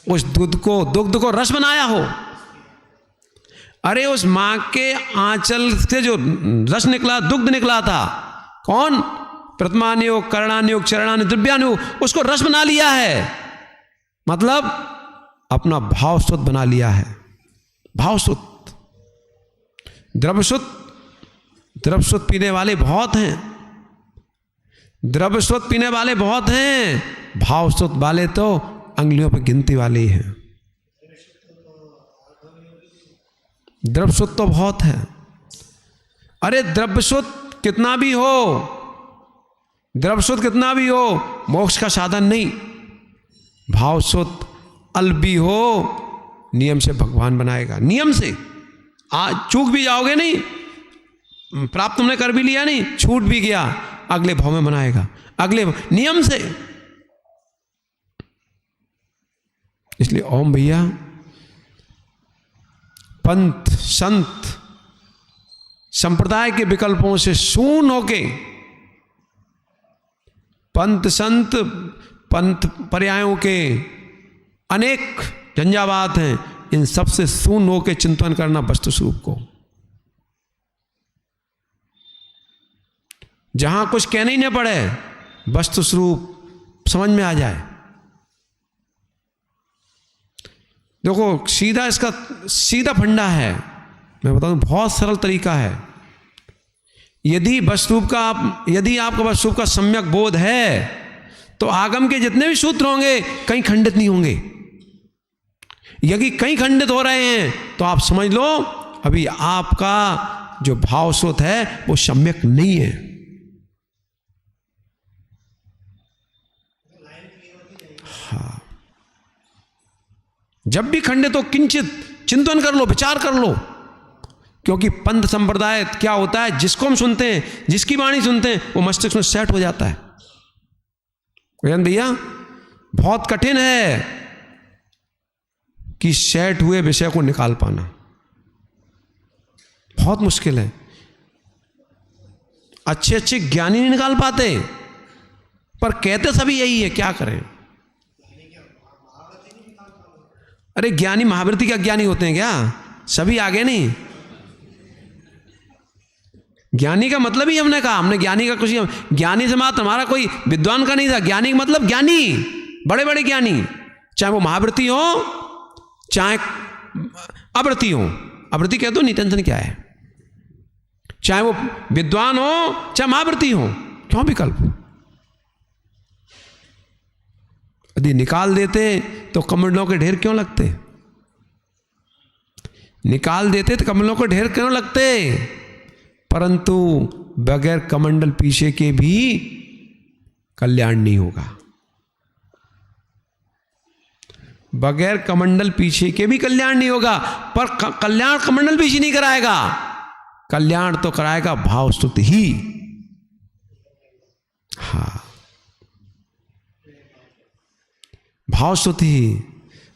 उस दुग्ध को रस बनाया हो। अरे उस मां के आंचल से जो रस निकला, दुग्ध निकला था, कौन? प्रथमान योग, करणान योग, चरणान, द्रव्यान योग, उसको रस बना लिया है, मतलब अपना भाव शुद्ध बना लिया है। भाव शुद्ध, द्रव्य शुद्ध, द्रवस्वत पीने वाले बहुत हैं, द्रवस्वत पीने वाले बहुत हैं, भावस्वत वाले तो अंगुलियों पर गिनती वाले ही हैं। द्रवस्वत तो बहुत है। अरे द्रव्यस्वत कितना भी हो, द्रव्यस्वत कितना भी हो, मोक्ष का साधन नहीं। भावस्वत अल्प भी हो, नियम से भगवान बनाएगा। नियम से आज चूक भी जाओगे नहीं, प्राप्त तुमने कर भी लिया नहीं, छूट भी गया, अगले भाव में बनाएगा, अगले नियम से। इसलिए ओम भैया, पंथ संत संप्रदाय के विकल्पों से शून्य होके, पंथ संत पंथ पर्यायों के अनेक झंझावात हैं, इन सबसे शून्य होके चिंतन करना वस्तु स्वरूप को। जहां कुछ कहने ही न पड़े, वस्तु स्वरूप समझ में आ जाए। देखो सीधा, इसका सीधा फंडा है, मैं बताऊं बहुत सरल तरीका है। यदि वस्तुरूप का यदि आपका वस्तुरूप का सम्यक बोध है तो आगम के जितने भी सूत्र होंगे कहीं खंडित नहीं होंगे। यदि कहीं खंडित हो रहे हैं तो आप समझ लो अभी आपका जो भाव स्रोत है वो सम्यक नहीं है। हाँ, जब भी खंडित हो किंचित चिंतन कर लो, विचार कर लो, क्योंकि पंथ संप्रदाय क्या होता है, जिसको हम सुनते हैं, जिसकी वाणी सुनते हैं, वो मस्तिष्क में सेट हो जाता है। भैया बहुत कठिन है कि सेट हुए विषय को निकाल पाना, बहुत मुश्किल है। अच्छे अच्छे ज्ञानी नहीं निकाल पाते, पर कहते सभी यही है, क्या करें। अरे ज्ञानी महाभारती क्या ज्ञानी होते हैं क्या? सभी आगे नहीं। ज्ञानी का मतलब ही हमने कहा, हमने ज्ञानी का कुछ, ज्ञानी से मात्र हमारा कोई विद्वान का नहीं था। ज्ञानी का मतलब ज्ञानी, बड़े बड़े ज्ञानी, चाहे वो महाभारती हो चाहे अवृत्ति हो। अवृत्ति कह दो नहीं, टेंशन क्या है। चाहे वो विद्वान हो चाहे महाभारती हो, क्यों विकल्प। यदि निकाल देते तो कमंडलों के ढेर क्यों लगते? निकाल देते तो कमंडलों के ढेर क्यों लगते? परंतु बगैर कमंडल पीछे के भी कल्याण नहीं होगा। बगैर कमंडल पीछे के भी कल्याण नहीं होगा। पर कल्याण कमंडल पीछे नहीं कराएगा, कल्याण तो कराएगा भाव स्तुति ही। हाँ, भाव स्तुति,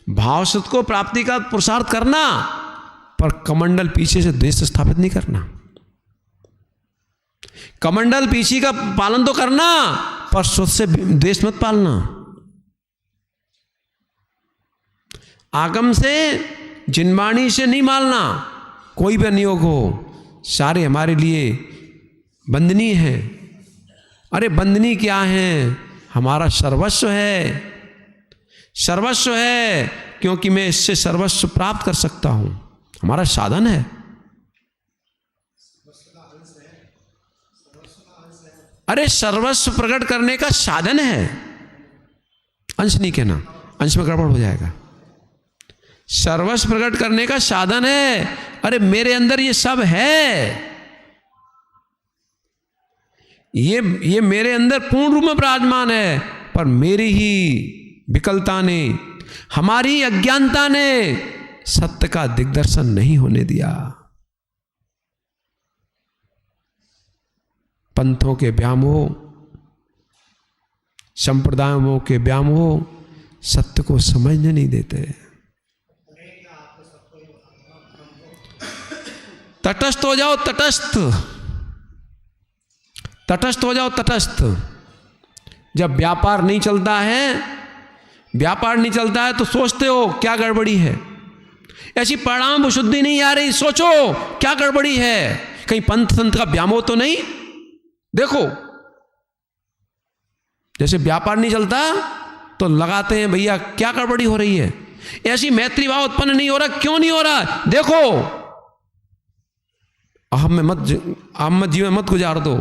भाव स्तुति को प्राप्ति का पुरुषार्थ करना, पर कमंडल पीछे से द्वेष स्थापित नहीं करना। कमंडल पीछे का पालन तो करना, पर स्वत से द्वेष मत पालना। आगम से जिनवाणी से नहीं मालना। कोई भी नियोग हो, सारे हमारे लिए बंदनी है। अरे बंदनी क्या है? हमारा सर्वस्व है, सर्वस्व है, क्योंकि मैं इससे सर्वस्व प्राप्त कर सकता हूं। हमारा साधन है। अरे सर्वस्व प्रकट करने का साधन है, अंश नहीं कहना, अंश में गड़बड़ हो जाएगा। सर्वस्व प्रकट करने का साधन है। अरे मेरे अंदर ये सब है, ये मेरे अंदर पूर्ण रूप में विराजमान है, पर मेरी ही विकलता ने, हमारी अज्ञानता ने सत्य का दिग्दर्शन नहीं होने दिया। पंथों के व्यामोह, संप्रदायों के व्यामोह सत्य को समझने नहीं देते। तटस्थ हो जाओ, तटस्थ, तटस्थ हो जाओ, तटस्थ। जब व्यापार नहीं चलता है, व्यापार नहीं चलता है तो सोचते हो क्या गड़बड़ी है, ऐसी परिणाम शुद्धि नहीं आ रही, सोचो क्या गड़बड़ी है, कहीं पंथ संत का व्यामोह तो नहीं। देखो जैसे व्यापार नहीं चलता तो लगाते हैं भैया क्या गड़बड़ी हो रही है, ऐसी मैत्री भाव उत्पन्न नहीं हो रहा, क्यों नहीं हो रहा, देखो। अहम में जीवन मत गुजार दो।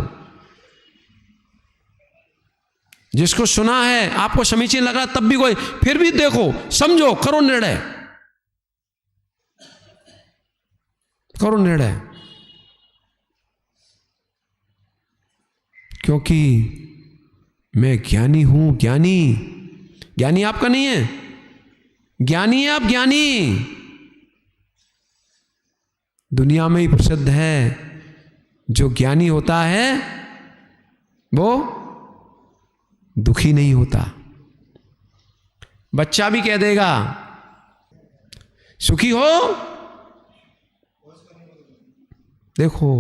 जिसको सुना है आपको समीचीन लग रहा तब भी कोई, फिर भी देखो, समझो, करो निर्णय, करो निर्णय। क्योंकि मैं ज्ञानी हूं। ज्ञानी आपका नहीं है, ज्ञानी है आप, ज्ञानी। दुनिया में ही प्रसिद्ध है, जो ज्ञानी होता है वो दुखी नहीं होता। बच्चा भी कह देगा सुखी हो। देखो,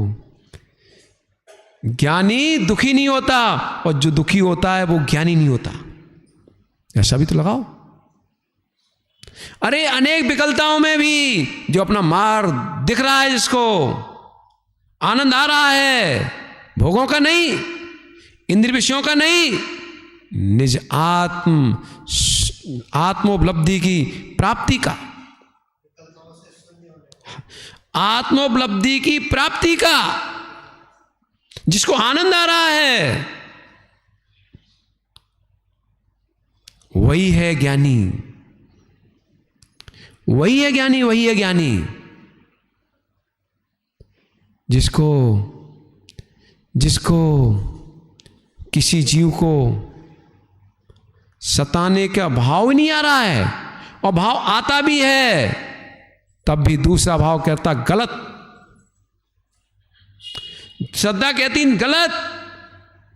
ज्ञानी दुखी नहीं होता, और जो दुखी होता है वो ज्ञानी नहीं होता। ऐसा भी तो लगाओ। अरे अनेक विकलताओं में भी जो अपना मार्ग दिख रहा है, जिसको आनंद आ रहा है, भोगों का नहीं, इंद्रिय विषयों का नहीं, निज आत्मोपलब्धि की प्राप्ति का, आत्मोपलब्धि की प्राप्ति का, जिसको आनंद आ रहा है, वही है ज्ञानी, वही है ज्ञानी, वही है ज्ञानी। जिसको किसी जीव को सताने का भाव ही नहीं आ रहा है, और भाव आता भी है तब भी दूसरा भाव कहता गलत, श्रद्धा कहती गलत।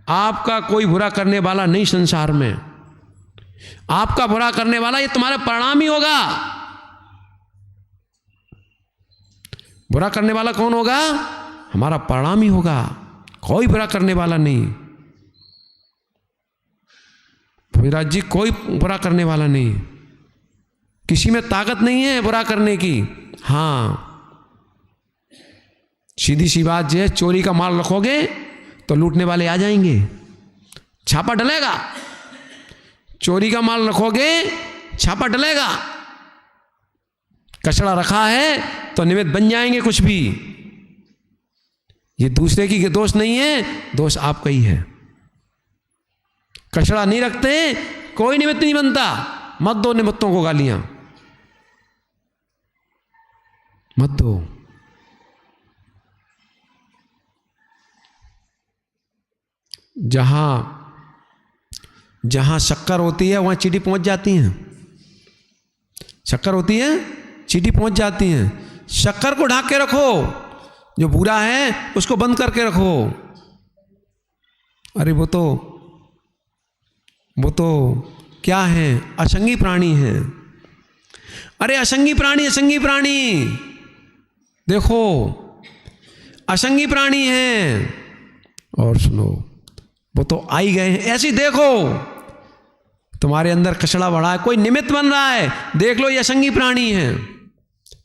आपका कोई बुरा करने वाला नहीं संसार में, आपका बुरा करने वाला ये तुम्हारा परिणाम ही होगा। बुरा करने वाला कौन होगा? हमारा परिणाम ही होगा, कोई बुरा करने वाला नहीं। विराज जी, कोई बुरा करने वाला नहीं, किसी में ताकत नहीं है बुरा करने की। हाँ, सीधी सी बात है, चोरी का माल रखोगे तो लूटने वाले आ जाएंगे, छापा डलेगा। चोरी का माल रखोगे, छापा डलेगा। कचड़ा रखा है तो निमित्त बन जाएंगे कुछ भी। ये दूसरे की दोष नहीं है, दोष आपका ही है। कचड़ा नहीं रखते, कोई निमित्त नहीं बनता। मत दो निमित्तों को गालियां, मत दो। जहां शक्कर होती है वहां चींटी पहुंच जाती है। शक्कर होती है, चींटी पहुंच जाती है। शक्कर को ढाक के रखो, जो बुरा है उसको बंद करके रखो। अरे वो तो क्या है? असंगी प्राणी है। अरे असंगी प्राणी देखो, असंगी प्राणी है। और सुनो, वो तो आई गए हैं। ऐसे देखो, तुम्हारे अंदर कचड़ा बढ़ा है, कोई निमित्त बन रहा है, देख लो ये असंगी प्राणी है।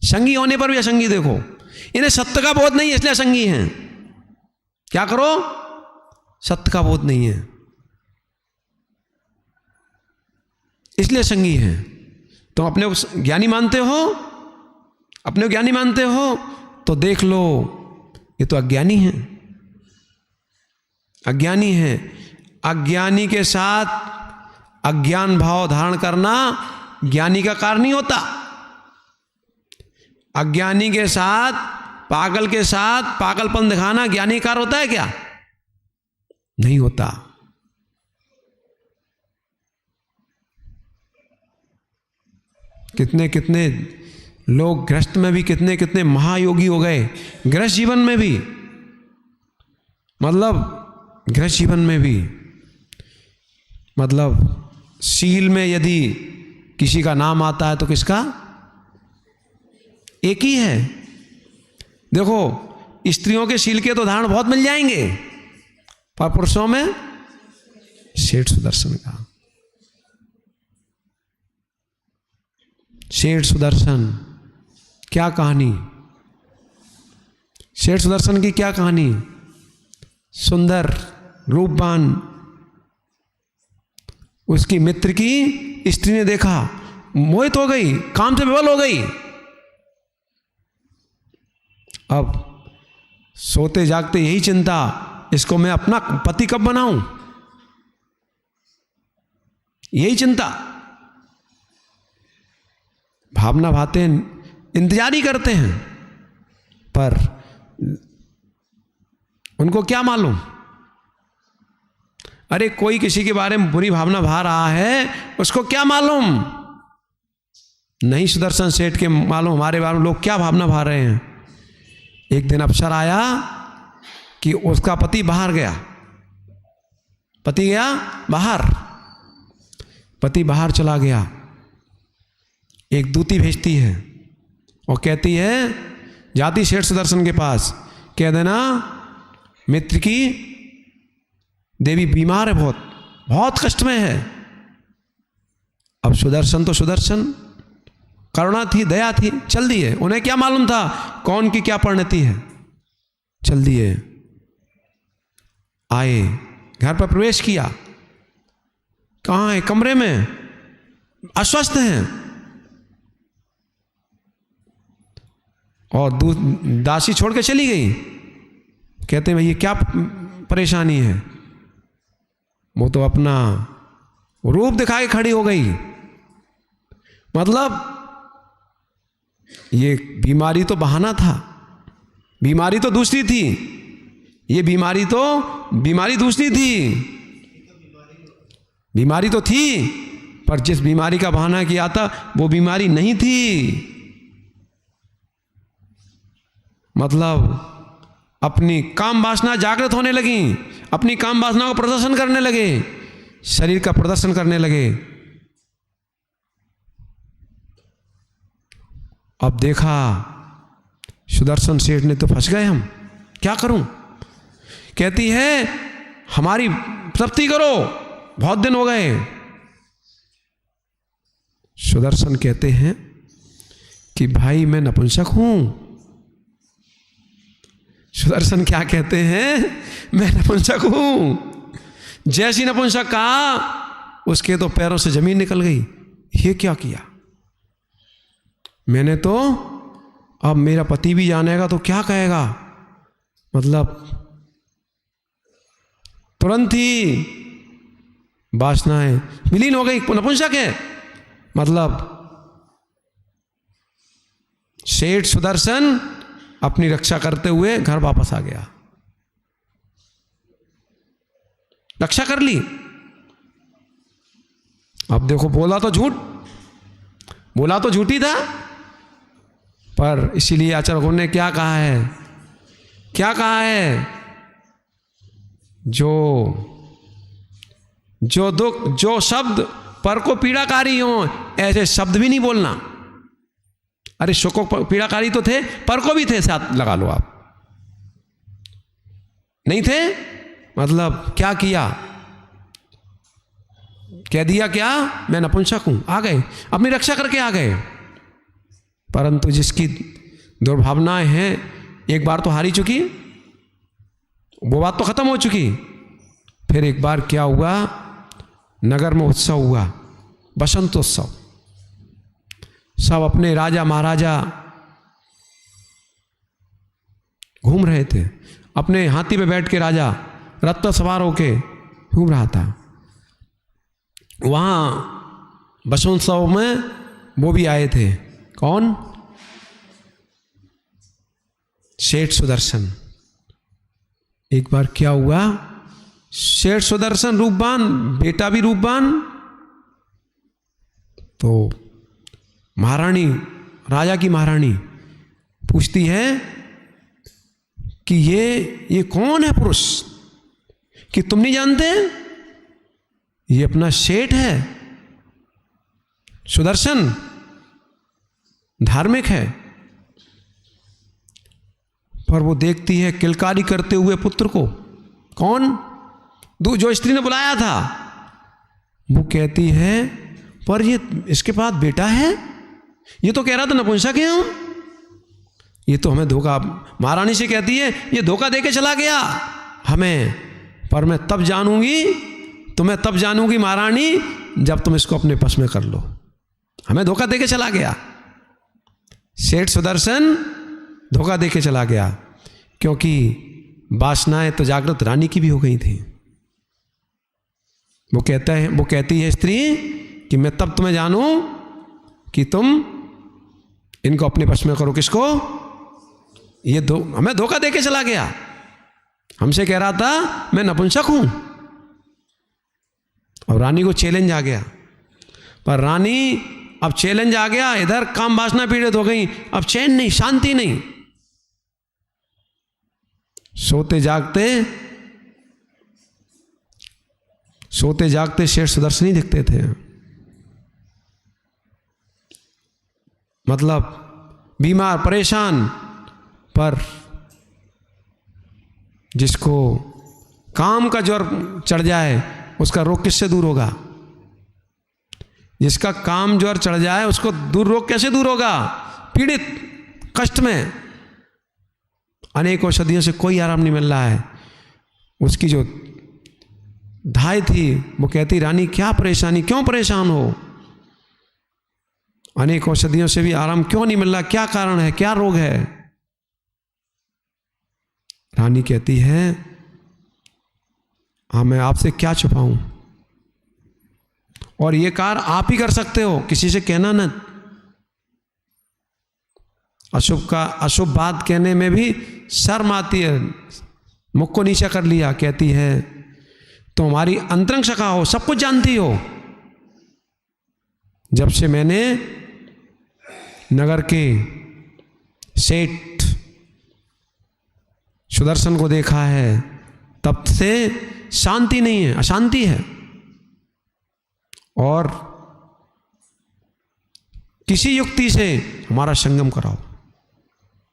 संगी होने पर भी असंगी देखो, इन्हें सत्य का बोध नहीं है इसलिए असंगी हैं। क्या करो? सत्य का बोध नहीं है इसलिए असंगी है। तुम अपने को ज्ञानी मानते हो, अपने को ज्ञानी मानते हो तो देख लो ये तो अज्ञानी है, अज्ञानी है। अज्ञानी के साथ अज्ञान भाव धारण करना ज्ञानी का कार्य नहीं होता। अज्ञानी के साथ, पागल के साथ पागलपन दिखाना ज्ञानी कार्य होता है क्या? नहीं होता। कितने कितने लोग गृहस्थ में भी कितने कितने महायोगी हो गए, गृहस्थ जीवन में भी, मतलब गृहस्थ जीवन में भी, मतलब शील में यदि किसी का नाम आता है तो किसका? एक ही है। देखो, स्त्रियों के शील के तो उदाहरण बहुत मिल जाएंगे, पर पुरुषों में सेठ सुदर्शन का। सेठ सुदर्शन, क्या कहानी? सेठ सुदर्शन की क्या कहानी? सुंदर, रूपवान, उसकी मित्र की स्त्री ने देखा, मोहित हो गई, काम से विवल हो गई। अब सोते जागते यही चिंता, इसको मैं अपना पति कब बनाऊं, यही चिंता। भावना भाते इंतजार ही करते हैं, पर उनको क्या मालूम। अरे कोई किसी के बारे में बुरी भावना भा रहा है, उसको क्या मालूम। नहीं सुदर्शन सेठ के मालूम हमारे बारे में लोग क्या भावना भा रहे हैं। एक दिन अवसर आया कि उसका पति बाहर गया, पति गया बाहर, पति बाहर चला गया। एक दूती भेजती है और कहती है, जाती सेठ सुदर्शन के पास, कह देना मित्र की देवी बीमार है, बहुत बहुत कष्ट में है। अब सुदर्शन तो सुदर्शन, करुणा थी, दया थी, चल दिए। उन्हें क्या मालूम था कौन की क्या परिणति है, चल दिए। आए, घर पर प्रवेश किया, कहाँ है, कमरे में, अस्वस्थ हैं। और दासी छोड़ के चली गई। कहते हैं, भाई ये क्या परेशानी है। वो तो अपना रूप दिखा के खड़ी हो गई। मतलब ये बीमारी तो बहाना था, बीमारी तो दूसरी थी, ये बीमारी दूसरी थी। बीमारी तो थी, पर जिस बीमारी का बहाना किया था वो बीमारी नहीं थी। मतलब अपनी काम वासना जागृत होने लगी, अपनी काम वासना को प्रदर्शन करने लगे, शरीर का प्रदर्शन करने लगे। अब देखा सुदर्शन सेठ ने, तो फंस गए हम, क्या करूं। कहती है, हमारी तृप्ति करो, बहुत दिन हो गए। सुदर्शन कहते हैं कि भाई मैं नपुंसक हूं। सुदर्शन क्या कहते हैं, मैं नपुंसक हूं। जैसी नपुंसक कहा, उसके तो पैरों से जमीन निकल गई। ये क्या किया मैंने, तो अब मेरा पति भी जानेगा तो क्या कहेगा। मतलब तुरंत ही वासनाएं विलीन हो गई, नपुंसक है। मतलब सेठ सुदर्शन अपनी रक्षा करते हुए घर वापस आ गया, रक्षा कर ली। अब देखो, बोला तो झूठी था, पर इसीलिए आचार्य ने क्या कहा है, जो दुख, जो शब्द पर को पीड़ाकारी हो, ऐसे शब्द भी नहीं बोलना। अरे शोक को पीड़ाकारी तो थे, पर को भी थे, साथ लगा लो आप, नहीं थे। मतलब क्या किया, कह दिया क्या, मैं नपुंसक हूं, आ गए, अपनी रक्षा करके आ गए। परंतु जिसकी दुर्भावनाएं हैं, एक बार तो हारी चुकी, वो बात तो खत्म हो चुकी। फिर एक बार क्या हुआ, नगर में उत्सव हुआ, बसंतोत्सव। सब अपने राजा महाराजा घूम रहे थे, अपने हाथी पे बैठ के राजा रथ पर सवार होके घूम रहा था। वहाँ बसंतोत्सव में वो भी आए थे, कौन, सेठ सुदर्शन। एक बार क्या हुआ, सेठ सुदर्शन रूपवान, बेटा भी रूपवान, तो महारानी, राजा की महारानी पूछती है कि ये कौन है पुरुष, कि तुम नहीं जानते, ये अपना सेठ है सुदर्शन, धार्मिक है। पर वो देखती है किलकारी करते हुए पुत्र को, कौन, जो स्त्री ने बुलाया था। वो कहती है, पर ये इसके पास बेटा है, ये तो कह रहा था नपुंसक है हम, ये तो हमें धोखा। महारानी से कहती है, ये धोखा देके चला गया हमें, पर मैं तब जानूंगी, तुम्हें तब जानूंगी महारानी, जब तुम इसको अपने बस में कर लो। हमें धोखा देके चला गया, सेठ सुदर्शन धोखा देके चला गया। क्योंकि वासनाएं तो जागृत रानी की भी हो गई थी। वो कहती है स्त्री कि मैं तब तुम्हें जानूं कि तुम इनको अपने वश में करो। किसको? ये हमें धोखा देके चला गया, हमसे कह रहा था मैं नपुंसक हूं, और रानी को चैलेंज आ गया। पर रानी अब चैलेंज आ गया, इधर काम वासना पीड़ित हो गई, अब चैन नहीं, शांति नहीं। सोते जागते शेष सुदर्शन ही दिखते थे। मतलब बीमार परेशान, पर जिसको काम का ज्वर चढ़ जाए उसका रोग किससे दूर होगा? जिसका काम ज्वर चढ़ जाए उसको रोग कैसे दूर होगा? पीड़ित, कष्ट में, अनेक औषधियों से कोई आराम नहीं मिल रहा है। उसकी जो धाय थी वो कहती, रानी क्या परेशानी, क्यों परेशान हो? अनेक औषधियों से भी आराम क्यों नहीं मिल रहा? क्या कारण है, क्या रोग है? रानी कहती है, हाँ मैं आपसे क्या छुपाऊं, और ये कार्य आप ही कर सकते हो, किसी से कहना न। अशुभ बात कहने में भी शर्म आती है, मुख को नीचा कर लिया। कहती है तो हमारी अंतरंग सखा हो, सब कुछ जानती हो। जब से मैंने नगर के सेठ सुदर्शन को देखा है तब से शांति नहीं है, अशांति है। और किसी युक्ति से हमारा संगम कराओ।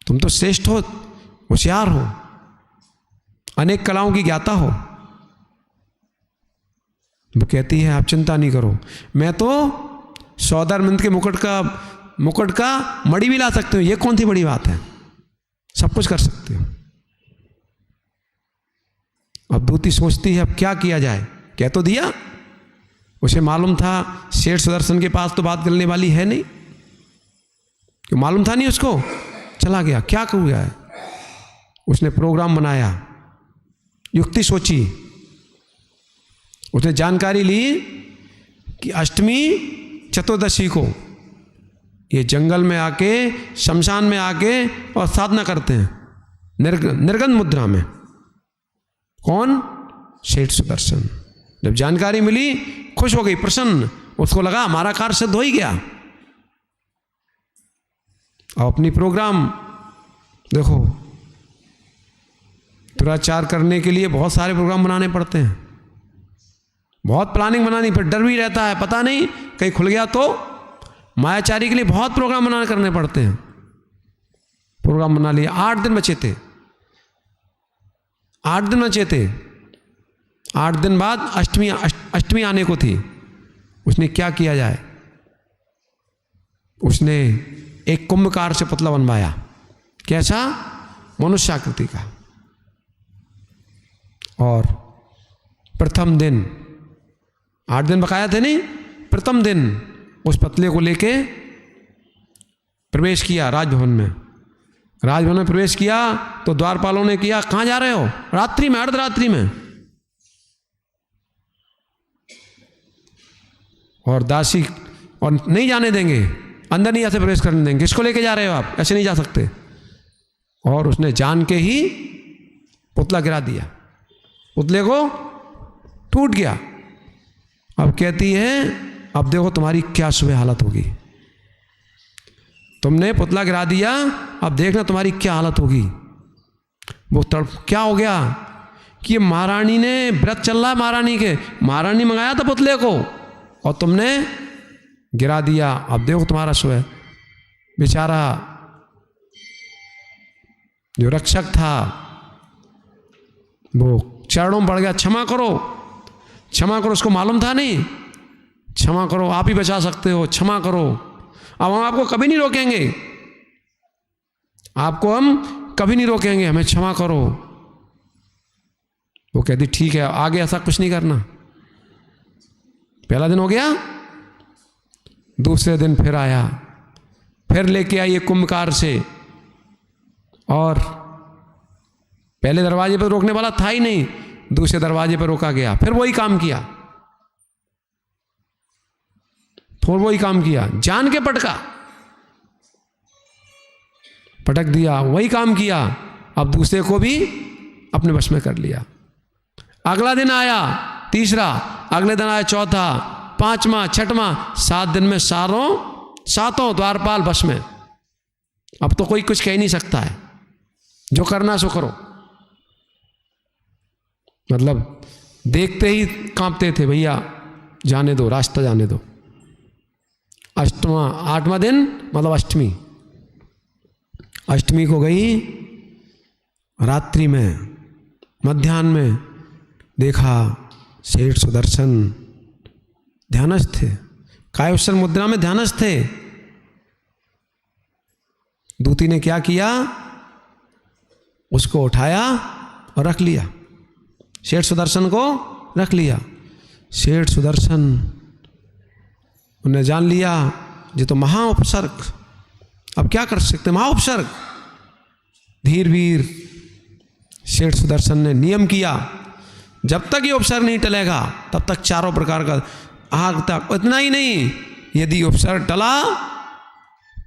तुम तो श्रेष्ठ हो, होशियार हो, अनेक कलाओं की ज्ञाता हो। वो कहती है आप चिंता नहीं करो, मैं तो सौदामिंद के मुकुट का मणि भी ला सकते हो, ये कौन सी बड़ी बात है, सब कुछ कर सकते हो। अब दूती सोचती है अब क्या किया जाए, कह तो दिया, उसे मालूम था शेठ सुदर्शन के पास तो बात करने वाली है नहीं, क्यों मालूम था नहीं उसको, चला गया। क्या किया है? उसने प्रोग्राम बनाया, युक्ति सोची, उसने जानकारी ली कि अष्टमी चतुर्दशी को ये जंगल में आके, शमशान में आके और साधना करते हैं निर्गंध मुद्रा में। कौन? शेठ सुदर्शन। जब जानकारी मिली खुश हो गई, प्रसन्न, उसको लगा हमारा कार्य सिद्ध हो ही गया। और अपनी प्रोग्राम देखो, दुराचार करने के लिए बहुत सारे प्रोग्राम बनाने पड़ते हैं, बहुत प्लानिंग बनानी, फिर डर भी रहता है, पता नहीं कहीं खुल गया तो। मायाचारी के लिए बहुत प्रोग्राम करने पड़ते हैं। प्रोग्राम बना लिया, 8 दिन बचे थे, 8 दिन बचे थे। 8 दिन बाद अष्टमी आने को थी। उसने क्या किया जाए, उसने एक कुंभकार से पुतला बनवाया। कैसा? मनुष्य आकृति का। और प्रथम दिन, 8 दिन बकाया थे नहीं, प्रथम दिन उस पुतले को लेके प्रवेश किया राजभवन में। राजभवन में प्रवेश किया तो द्वारपालों ने किया, कहाँ जा रहे हो? रात्रि में, अर्धरात्रि में। और दासी और नहीं जाने देंगे, अंदर नहीं ऐसे प्रवेश करने देंगे। किसको लेके जा रहे हो आप? ऐसे नहीं जा सकते। और उसने जान के ही पुतला गिरा दिया, पुतले को टूट गया। अब कहती है अब देखो तुम्हारी क्या सुबह हालत होगी, तुमने पुतला गिरा दिया, अब देखना तुम्हारी क्या हालत होगी। वो क्या हो गया कि महारानी ने व्रत चल रहा है, महारानी मंगाया था पुतले को और तुमने गिरा दिया। अब देखो तुम्हारा सुबह। बेचारा जो रक्षक था वो चरणों में पड़ गया, क्षमा करो, क्षमा करो। उसको मालूम था नहीं, क्षमा करो, आप ही बचा सकते हो, क्षमा करो। अब हम आपको कभी नहीं रोकेंगे, आपको हम कभी नहीं रोकेंगे, हमें क्षमा करो। वो कहती ठीक है, आगे ऐसा कुछ नहीं करना। पहला दिन हो गया, दूसरे दिन फिर आया, फिर लेके आई एक कुंभकार से और पहले दरवाजे पर रोकने वाला था ही नहीं, दूसरे दरवाजे पर रोका गया, फिर वही काम किया, जान के पटक दिया, वही काम किया, अब दूसरे को भी अपने वश में कर लिया। अगला दिन आया तीसरा, अगले दिन आया चौथा, पांचवा, छठवां, 7 दिन में सातों द्वारपाल वश में। अब तो कोई कुछ कह नहीं सकता है, जो करना सो करो। मतलब देखते ही कांपते थे, भैया जाने दो, रास्ता जाने दो। 8वां दिन मतलब अष्टमी को गई, रात्रि में मध्याह्न में देखा सेठ सुदर्शन ध्यानस्थ थे, कायोत्सर्ग मुद्रा में ध्यानस्थ थे। दूती ने क्या किया, उसको उठाया और रख लिया, सेठ सुदर्शन को रख लिया। सेठ सुदर्शन उन्हें जान लिया ये तो महाउपसर्ग, अब क्या कर सकते, महाउपसर्ग। धीर वीर सेठ सुदर्शन ने नियम किया, जब तक ये उपसर्ग नहीं टलेगा तब तक चारों प्रकार का आग तक। इतना ही नहीं, यदि उपसर्ग टला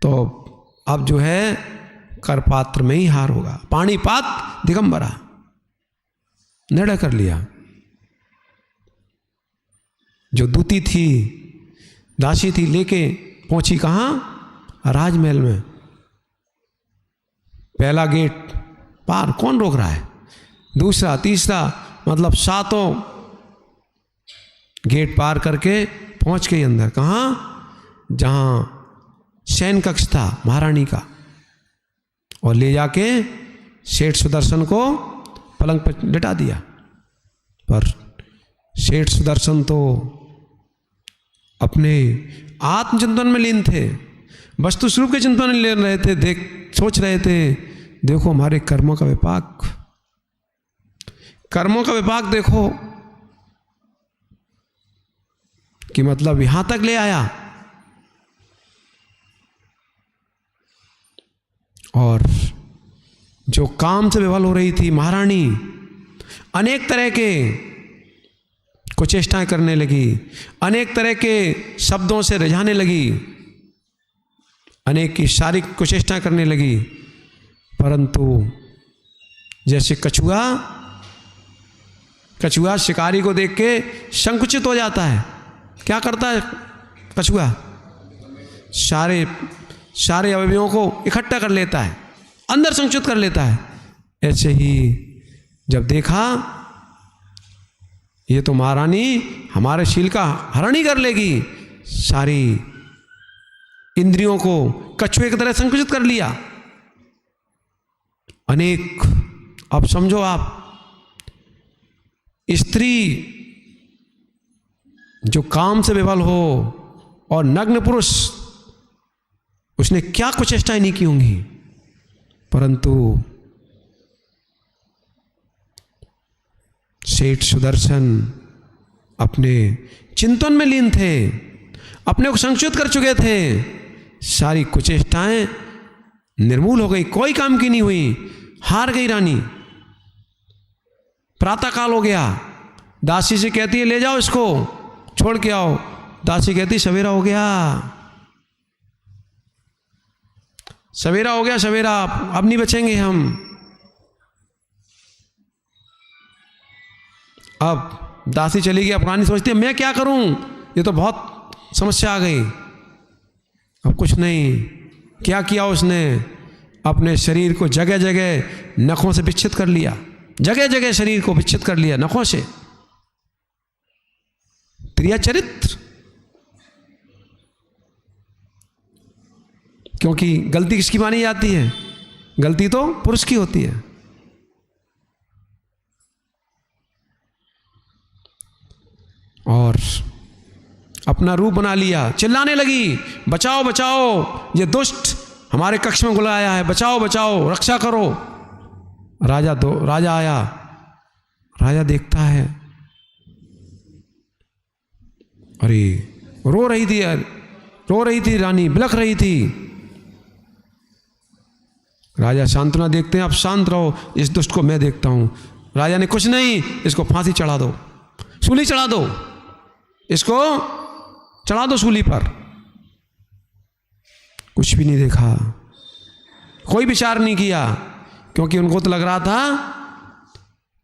तो अब जो है करपात्र में ही हार होगा। पाणिपात दिगंबरा, निर्णय कर लिया। जो दूती थी, दासी थी, लेके पहुंची कहाँ, राजमहल में। पहला गेट पार, कौन रोक रहा है, दूसरा, तीसरा, मतलब 7 गेट पार करके पहुंच गई अंदर। कहाँ, जहां शयन कक्ष था महारानी का, और ले जाके सेठ सुदर्शन को पलंग पर लिटा दिया। पर सेठ सुदर्शन तो अपने आत्मचिंतन में लीन थे, वस्तु स्वरूप के चिंतन में लीन रहे थे। सोच रहे थे, देखो हमारे कर्मों का विपाक, देखो कि मतलब यहां तक ले आया। और जो काम से विफल हो रही थी महारानी, अनेक तरह के कुचेष्टाएं करने लगी, अनेक तरह के शब्दों से रिझाने लगी, अनेक की शारीरिक कुचेष्टाएं करने लगी। परंतु जैसे कछुआ शिकारी को देख के संकुचित हो जाता है, क्या करता है कछुआ, सारे अवयवों को इकट्ठा कर लेता है, अंदर संकुचित कर लेता है। ऐसे ही जब देखा ये तो महारानी हमारे शील का हरण ही कर लेगी, सारी इंद्रियों को कछुए की तरह संकुचित कर लिया। अनेक, अब समझो आप, स्त्री जो काम से विफल हो और नग्न पुरुष, उसने क्या कुचेष्टाएं नहीं की होंगी, परंतु सेठ सुदर्शन अपने चिंतन में लीन थे, अपने को संकुचित कर चुके थे। सारी कुचेष्टाएं निर्मूल हो गई, कोई काम की नहीं हुई, हार गई रानी। प्रातः काल हो गया, दासी से कहती है ले जाओ इसको, छोड़ के आओ। दासी कहती सवेरा हो गया, सवेरा, अब नहीं बचेंगे हम। अब दासी चली गई, पुरानी सोचती है मैं क्या करूं, ये तो बहुत समस्या आ गई। अब कुछ नहीं, क्या किया उसने, अपने शरीर को जगह जगह नखों से विच्छित कर लिया, जगह जगह शरीर को विच्छित कर लिया नखों से। त्रिया चरित्र, क्योंकि गलती किसकी मानी जाती है, गलती तो पुरुष की होती है। और अपना रूप बना लिया, चिल्लाने लगी बचाओ बचाओ, ये दुष्ट हमारे कक्ष में बुलाया है, बचाओ बचाओ, रक्षा करो। राजा आया, राजा देखता है, अरे रो रही थी रानी, बिलख रही थी। राजा सांत्वना देखते हैं, आप शांत रहो, इस दुष्ट को मैं देखता हूँ। राजा ने कुछ नहीं, इसको फांसी चढ़ा दो, सूली चढ़ा दो, इसको चढ़ा दो सूली पर। कुछ भी नहीं देखा, कोई विचार नहीं किया, क्योंकि उनको तो लग रहा था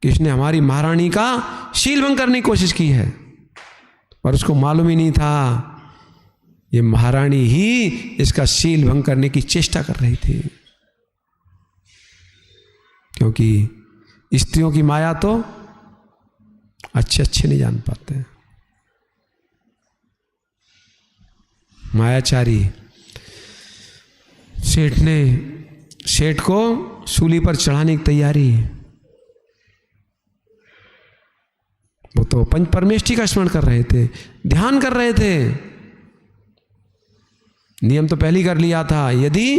कि इसने हमारी महारानी का शील भंग करने की कोशिश की है, पर उसको मालूम ही नहीं था ये महारानी ही इसका शील भंग करने की चेष्टा कर रही थी। क्योंकि स्त्रियों की माया तो अच्छे नहीं जान पाते, मायाचारी। सेठ को सूली पर चढ़ाने की तैयारी, वो तो पंच परमेष्ठी का स्मरण कर रहे थे, ध्यान कर रहे थे। नियम तो पहले ही कर लिया था, यदि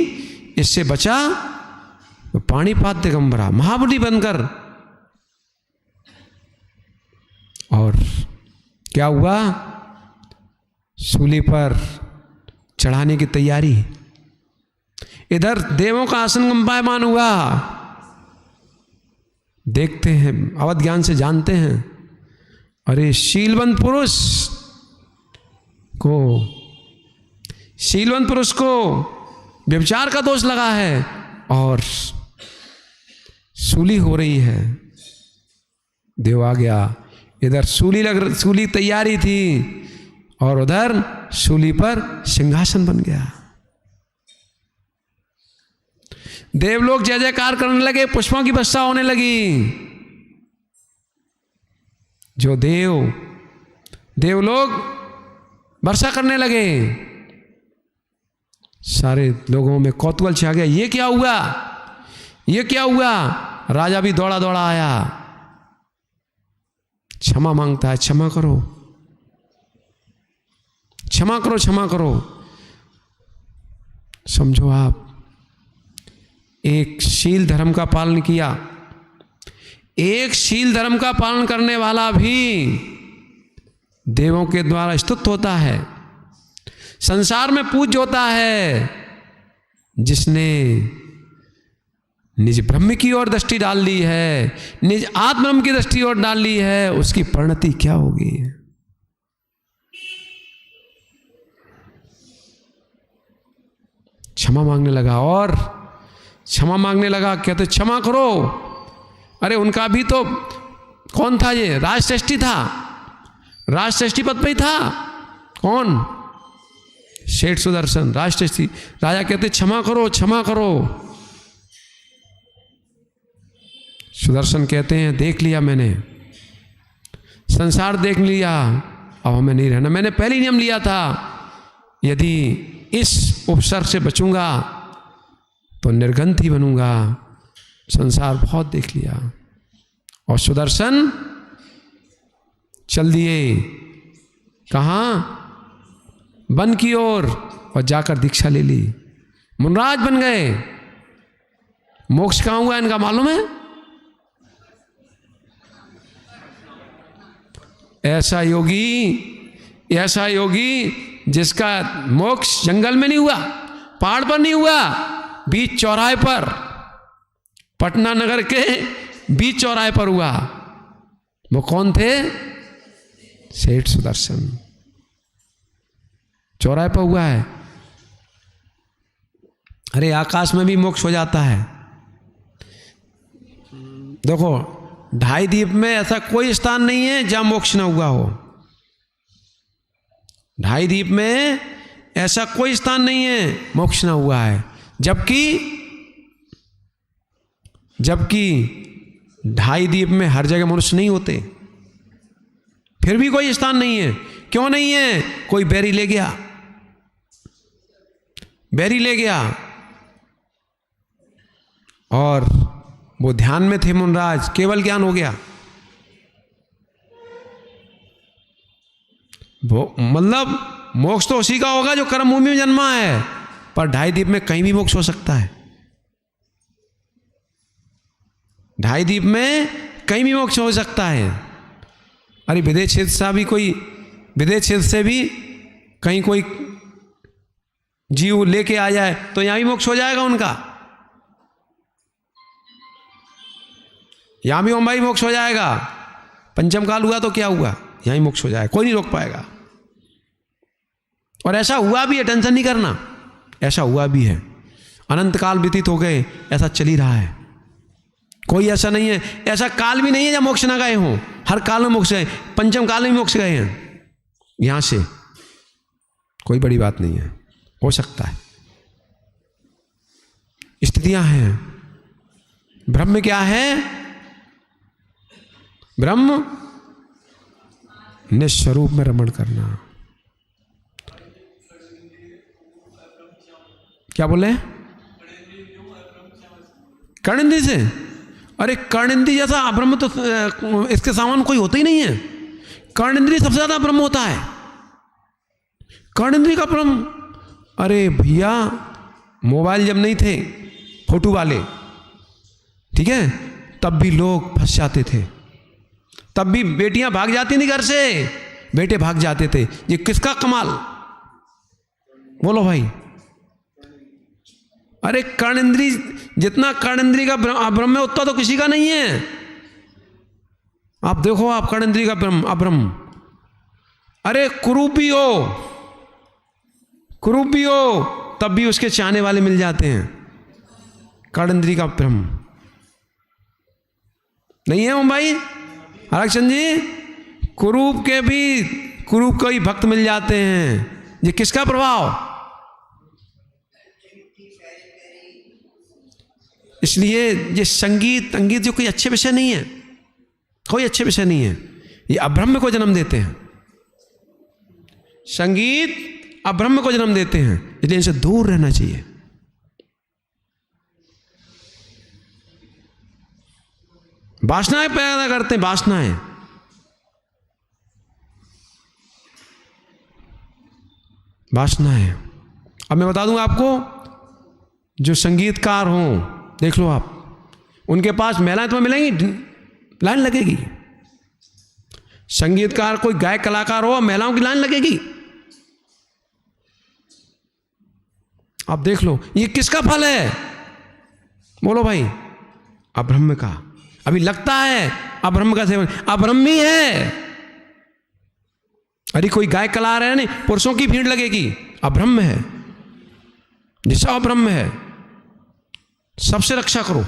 इससे बचा तो पानी पात दिगंबरा, महाबली बनकर। और क्या हुआ, सूली पर चढ़ाने की तैयारी। इधर देवों का आसन कंपायमान हुआ। देखते हैं, अवध ज्ञान से जानते हैं, अरे शीलवंत पुरुष को व्यभिचार का दोष लगा है और सूली हो रही है। देव आ गया, इधर सूली तैयारी थी और उधर सूली पर सिंहासन बन गया। देवलोग जय जयकार करने लगे, पुष्पों की वर्षा होने लगी। जो देवलोग वर्षा करने लगे, सारे लोगों में कौतूहल छा गया, ये क्या हुआ, ये क्या हुआ। राजा भी दौड़ा दौड़ा आया, क्षमा मांगता है, क्षमा करो, क्षमा करो, क्षमा करो। समझो, आप एक शील धर्म का पालन किया, एक शील धर्म का पालन करने वाला भी देवों के द्वारा स्तुत होता है, संसार में पूज्य होता है। जिसने निज ब्रह्म की ओर दृष्टि डाल ली है, निज आत्म ब्रह्म की दृष्टि ओर डाल ली है, उसकी परिणति क्या होगी। क्षमा मांगने लगा और क्षमा मांगने लगा, कहते क्षमा करो। अरे उनका भी तो कौन था, ये राजश्रेष्ठी था, राजश्रेष्ठी पद पे ही था। कौन? सेठ सुदर्शन, राजश्रेष्ठी। राजा कहते क्षमा करो, क्षमा करो। सुदर्शन कहते हैं देख लिया मैंने, संसार देख लिया, अब हमें नहीं रहना। मैंने पहले नियम लिया था, यदि इस उपसर्ग से बचूंगा तो निर्गंथ ही बनूंगा। संसार बहुत देख लिया। और सुदर्शन चल दिए कहाँ? वन की ओर, और जाकर दीक्षा ले ली, मुनराज बन गए। मोक्ष कहाँ हुआ इनका मालूम है? ऐसा योगी जिसका मोक्ष जंगल में नहीं हुआ, पहाड़ पर नहीं हुआ, बीच चौराहे पर, पटना नगर के बीच चौराहे पर हुआ। वो कौन थे? सेठ सुदर्शन। चौराहे पर हुआ है। अरे आकाश में भी मोक्ष हो जाता है। देखो, ढाई द्वीप में ऐसा कोई स्थान नहीं है जहां मोक्ष ना हुआ हो। ढाई द्वीप में ऐसा कोई स्थान नहीं है मोक्ष ना हुआ है। जबकि ढाई द्वीप में हर जगह मनुष्य नहीं होते, फिर भी कोई स्थान नहीं है। क्यों नहीं है? कोई बैरी ले गया, बैरी ले गया। और वो ध्यान में थे मुनराज, केवल ज्ञान हो गया। वो मतलब मोक्ष तो उसी का होगा जो कर्म भूमि में जन्मा है, पर ढाई द्वीप में कहीं भी मोक्ष हो सकता है। ढाई द्वीप में कहीं भी मोक्ष हो सकता है। अरे विदेश क्षेत्र से भी कहीं कोई जीव लेके आ जाए तो यहां भी मोक्ष हो जाएगा उनका। यहाँ भी ओम भाई मोक्ष हो जाएगा, पंचम काल हुआ तो क्या हुआ, यहीं मोक्ष हो जाएगा, कोई नहीं रोक पाएगा। और ऐसा हुआ भी है, टेंशन नहीं करना, ऐसा हुआ भी है, अनंत काल व्यतीत हो गए, ऐसा चल ही रहा है। कोई ऐसा नहीं है, ऐसा काल भी नहीं है जब मोक्ष ना गए हों, हर काल में मोक्ष गए, पंचम काल में मोक्ष गए हैं। यहां से कोई बड़ी बात नहीं है, हो सकता है, स्थितियां हैं। ब्रह्म क्या है? ब्रह्म निस्वरूप में रमण करना। क्या बोले? कर्णेंद्रिय से? अरे कर्णेंद्रिय जैसा अब्रह्म तो इसके सामान कोई होता ही नहीं है। कर्णेंद्रिय सबसे ज्यादा ब्रह्म होता है, कर्णेंद्रिय का ब्रह्म। अरे भैया, मोबाइल जब नहीं थे फोटो वाले, ठीक है, तब भी लोग फंस जाते थे, तब भी बेटियां भाग जाती थी घर से, बेटे भाग जाते थे। ये किसका कमाल? बोलो भाई। अरे कर्णेंद्रिय जितना कर्णेंद्रिय का ब्रह्म है उतना तो किसी का नहीं है। आप देखो, आप कर्णेंद्रिय का ब्रह्म अब्रह्म। अरे कुरूप भी हो तब भी उसके चाहने वाले मिल जाते हैं। कर्णेंद्रिय का ब्रह्म नहीं है ओम भाई, आरक्षण जी। कुरूप के भी कुरूप को ही भक्त मिल जाते हैं। ये किसका प्रभाव? इसलिए ये संगीत अंगीत जो कोई अच्छे विषय नहीं है, कोई अच्छे विषय नहीं है, ये अब्रह्म को जन्म देते हैं। संगीत अब्रह्म को जन्म देते हैं, इसलिए इनसे दूर रहना चाहिए। वासनाएं पैदा करते हैं, वासनाएं। अब मैं बता दूंगा आपको, जो संगीतकार हों, देख लो आप, उनके पास महिलाएं तुम्हें मिलेंगी, लाइन लगेगी। संगीतकार कोई गायक कलाकार हो, महिलाओं की लाइन लगेगी। आप देख लो, ये किसका फल है? बोलो भाई, अब्रह्म का। अभी लगता है अब्रह्म का सेवन, अब्रह्म ही है। अरे कोई गायक कला रहा है, नहीं, पुरुषों की भीड़ लगेगी, अब्रह्म है, जैसा अब्रह्म है। सबसे रक्षा करो।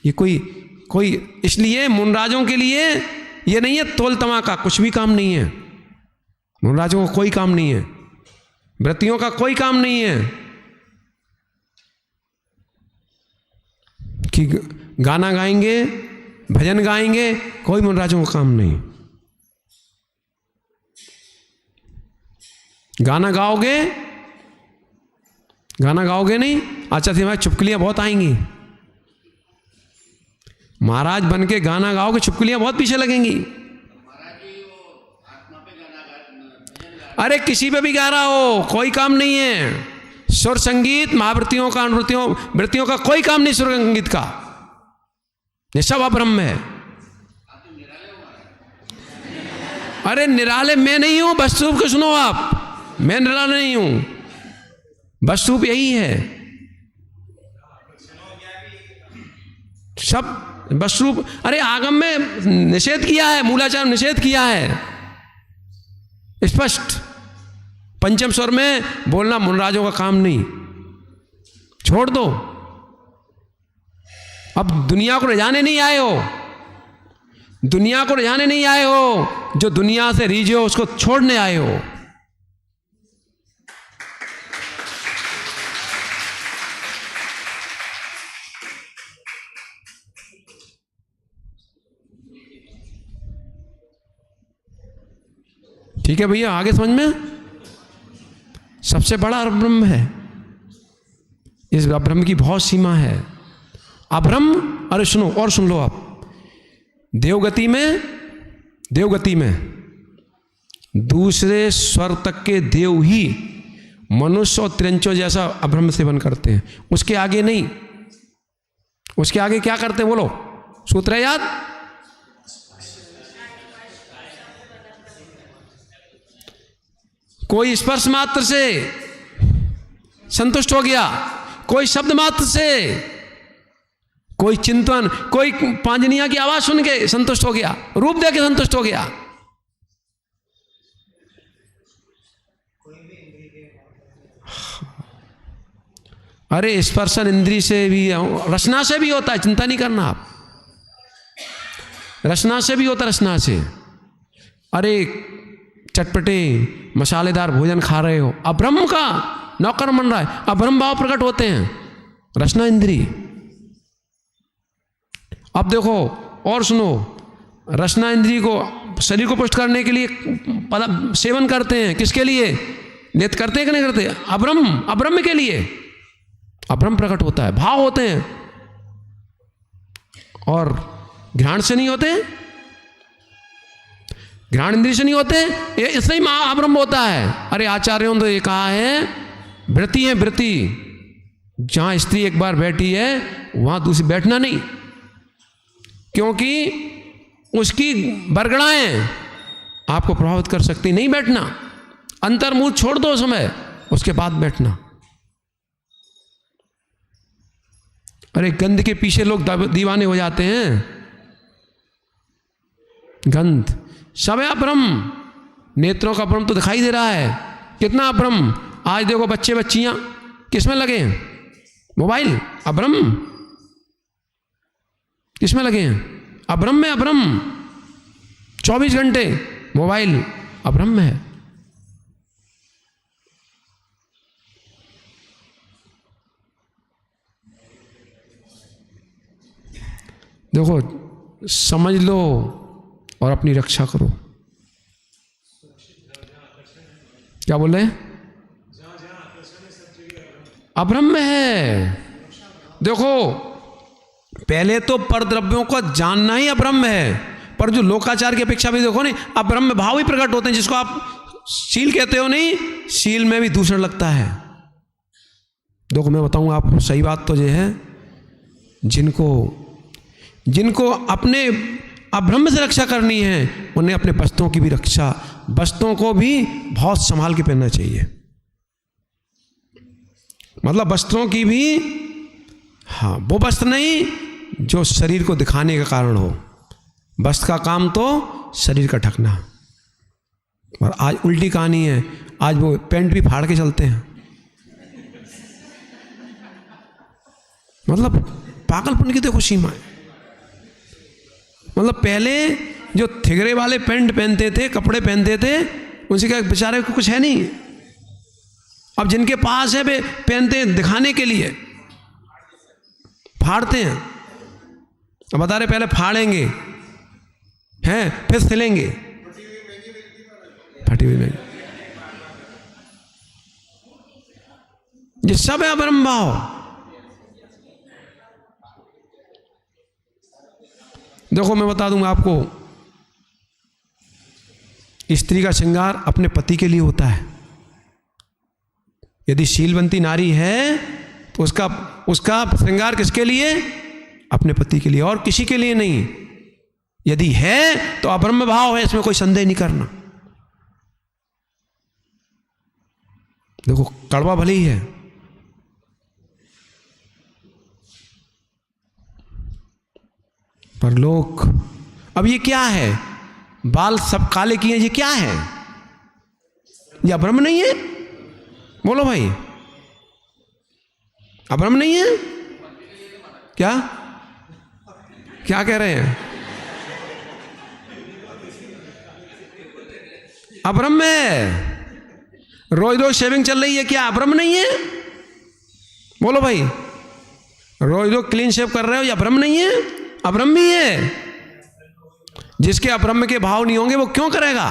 ये कोई इसलिए मुनराजों के लिए ये नहीं है तोल तमाका, कुछ भी काम नहीं है। मुनराजों का कोई काम नहीं है, व्रतियों का कोई काम नहीं है कि गाना गाएंगे, भजन गाएंगे, कोई मुनराजों का काम नहीं। गाना गाओगे नहीं, अच्छा थी हमारी चुपकलियां बहुत आएंगी। महाराज बन के गाना गाओगे, चुपकलियां बहुत पीछे लगेंगी। अरे किसी पे भी गा रहा हो, कोई काम नहीं है। सुर संगीत महावृत्तियों का, वृत्तियों का कोई काम नहीं, सुर संगीत का। ये सब अब्रह्म है। अरे निराले मैं नहीं हूं, वस्तुरूप को सुनो आप, मैं निराले नहीं हूं, वस्तुरूप यही है। सब वस्तुरूप। अरे आगम में निषेध किया है, मूलाचार निषेध किया है स्पष्ट। पंचम स्वर में बोलना मुनराजों का काम नहीं, छोड़ दो। अब दुनिया को रिझाने नहीं आए हो, दुनिया को रिझाने नहीं आए हो, जो दुनिया से रीझे हो उसको छोड़ने आए हो। ठीक है भैया, आगे समझ में। सबसे बड़ा ब्रह्म है, इस ब्रह्म की बहुत सीमा है। अब्रह्म, अरे सुनो और सुन लो आप, देवगति में दूसरे स्वर तक के देव ही मनुष्य और त्रिंचो जैसा अब्रह्म सेवन करते हैं, उसके आगे नहीं। उसके आगे क्या करते हैं बोलो, सूत्र है याद? कोई स्पर्श मात्र से संतुष्ट हो गया, कोई शब्द मात्र से, कोई चिंतन, कोई पांजनिया की आवाज सुन के संतुष्ट हो गया, रूप देख के संतुष्ट हो गया। अरे स्पर्शन इंद्री से भी, रसना से भी होता है, चिंता नहीं करना आप, रसना से भी होता, रसना से। अरे चटपटे मसालेदार भोजन खा रहे हो, अब ब्रह्म का नौकर बन रहा है, अब ब्रह्म भाव प्रकट होते हैं, रसना इंद्री। अब देखो और सुनो, रसना इंद्री को शरीर को पुष्ट करने के लिए सेवन करते हैं, किसके लिए? नित्य करते हैं कि नहीं करते? अब्रह्म के लिए अब्रह्म प्रकट होता है, भाव होते हैं, और घ्राण से नहीं होते, घ्राण इंद्रिय से नहीं होते, ये इससे ही अब्रह्म होता है। अरे आचार्यों ने तो ये कहा है, वृत्ति है वृत्ति, जहां स्त्री एक बार बैठी है वहां दूसरी बैठना नहीं, क्योंकि उसकी बरगड़ाएं आपको प्रभावित कर सकती, नहीं बैठना, अंतर्मुख छोड़ दो समय, उसके बाद बैठना। अरे गंध के पीछे लोग दीवाने हो जाते हैं, गंध सब है अब्रह्म, नेत्रों का अब्रह्म तो दिखाई दे रहा है, कितना अब्रह्म। आज देखो बच्चे बच्चियां किसमें लगे हैं? मोबाइल, अब्रह्म। किसमें लगे हैं? अब्रह्म में, अब्रह्म 24 घंटे मोबाइल अब्रह्म है। देखो समझ लो और अपनी रक्षा करो। क्या बोल रहे हैं? अब्रह्म है। देखो पहले तो परद्रव्यों को जानना ही अब्रह्म है, पर जो लोकाचार की अपेक्षा भी देखो नहीं, अब्रह्म भाव ही प्रकट होते हैं, जिसको आप शील कहते हो नहीं, शील में भी दूषण लगता है। देखो मैं बताऊंगा आपको सही बात तो ये है, जिनको अपने अब्रह्म से रक्षा करनी है, उन्हें अपने वस्त्रों की भी रक्षा, वस्त्रों को भी बहुत संभाल के पहनना चाहिए। मतलब वस्त्रों की भी, हाँ वो वस्त्र नहीं जो शरीर को दिखाने का कारण हो, वस्त्र का काम तो शरीर का ढकना। और आज उल्टी कहानी है, आज वो पैंट भी फाड़ के चलते हैं। मतलब पागलपन की देखो सीमा है। मतलब पहले जो थिगरे वाले पैंट पहनते थे, कपड़े पहनते थे, उनसे क्या बेचारे को कुछ है नहीं। अब जिनके पास है वे पहनते हैं दिखाने के लिए, फाड़ते हैं। अब बता रहे पहले फाड़ेंगे हैं, फिर सिलेंगे, फटी हुई नहीं। ये सब है अब्रह्म भाव। देखो मैं बता दूंगा आपको, स्त्री का श्रृंगार अपने पति के लिए होता है। यदि शीलवंती नारी है तो उसका श्रृंगार किसके लिए? अपने पति के लिए, और किसी के लिए नहीं। यदि है तो अब्रह्म भाव है, इसमें कोई संदेह नहीं करना। देखो कड़वा भले ही है, पर लोग, अब ये क्या है? बाल सब काले किए, ये क्या है? ये अब्रह्म नहीं है? बोलो भाई, अब्रह्म नहीं है क्या? क्या कह रहे हैं? अब्रह्म है। रोज रोज शेविंग चल रही है, क्या अब्रह्म नहीं है? बोलो भाई, रोज रोज क्लीन शेव कर रहे हो, ये अब्रह्म नहीं है? अब्रह्म ही है। जिसके अब्रह्म के भाव नहीं होंगे वो क्यों करेगा?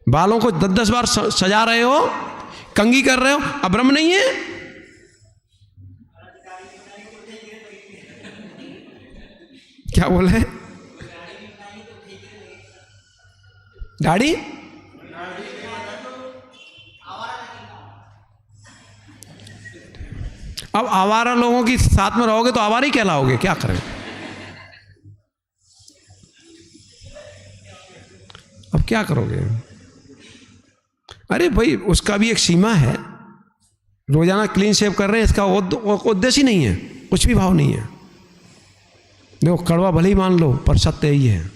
बालों को 10-10 बार सजा रहे हो, कंघी कर रहे हो, अब्रह्म नहीं है? क्या बोले? दाढ़ी? अब आवारा लोगों की साथ में रहोगे तो आवारा ही कहलाओगे, क्या करें? अब क्या करोगे? अरे भाई उसका भी एक सीमा है। रोजाना क्लीन शेव कर रहे हैं, इसका उद्देश्य ही नहीं है। कुछ भी भाव नहीं है। देखो कड़वा भले ही मान लो पर सत्य यही है।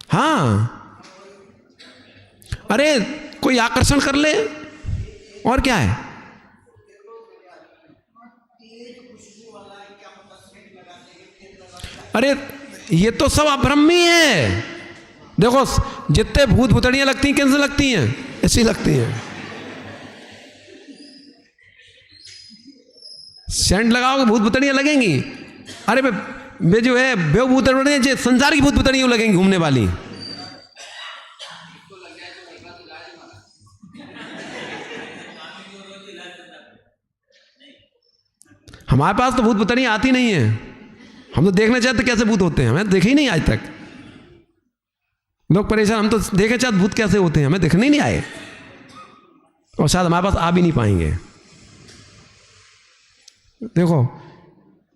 हाँ, अरे कोई आकर्षण कर ले और क्या है। अरे ये तो सब अब्रह्मी है। देखो जितने भूत भुतड़ियां लगती हैं कैसे लगती हैं, ऐसी लगती हैं। सेंट लगाओगे भूत भुतड़ियां लगेंगी। अरे वे जो है बेव भूतड़ियां संसार की भूत भुतड़ियां लगेंगी घूमने वाली। हमारे पास तो भूत भुतड़ियां आती नहीं है। हम तो देखना चाहते कैसे भूत होते हैं, हमें देखे ही नहीं आज तक। लोग परेशान, हम तो देखे चाहते भूत कैसे होते हैं, हमें देखने ही नहीं आए और शायद हमारे पास आ भी नहीं पाएंगे। देखो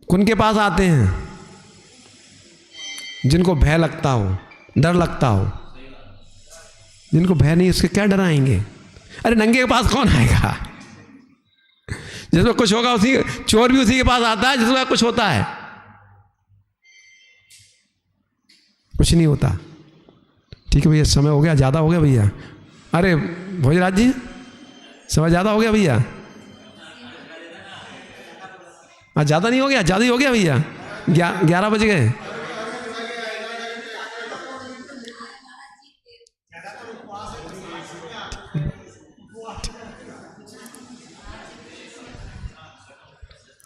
उनके पास आते हैं जिनको भय लगता हो, डर लगता हो। जिनको भय नहीं उसके क्या डराएंगे। अरे नंगे के पास कौन आएगा। जिसमें कुछ होगा उसी, चोर भी उसी के पास आता है जिसमें कुछ होता है। कुछ नहीं होता। ठीक है भैया, समय हो गया, ज़्यादा हो गया भैया। अरे भोजराज जी समय ज़्यादा हो गया भैया। ज़्यादा नहीं हो गया, ज़्यादा ही हो गया भैया। 11 बज गए।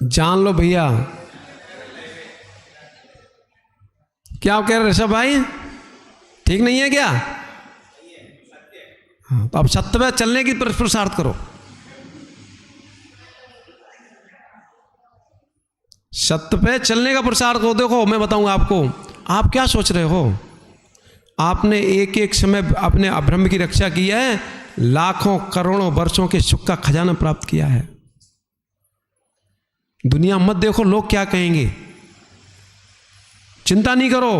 जान लो भैया। क्या आप कह रहे ऋषभ भाई, ठीक नहीं है क्या? हाँ, तो अब सत्य पे चलने की पुरुषार्थ करो। सत्य पे चलने का पुरुषार्थ हो। देखो मैं बताऊंगा आपको, आप क्या सोच रहे हो। आपने एक एक समय अपने अब्रह्म की रक्षा की है, लाखों करोड़ों वर्षों के सुख का खजाना प्राप्त किया है। दुनिया मत देखो लोग क्या कहेंगे, चिंता नहीं करो।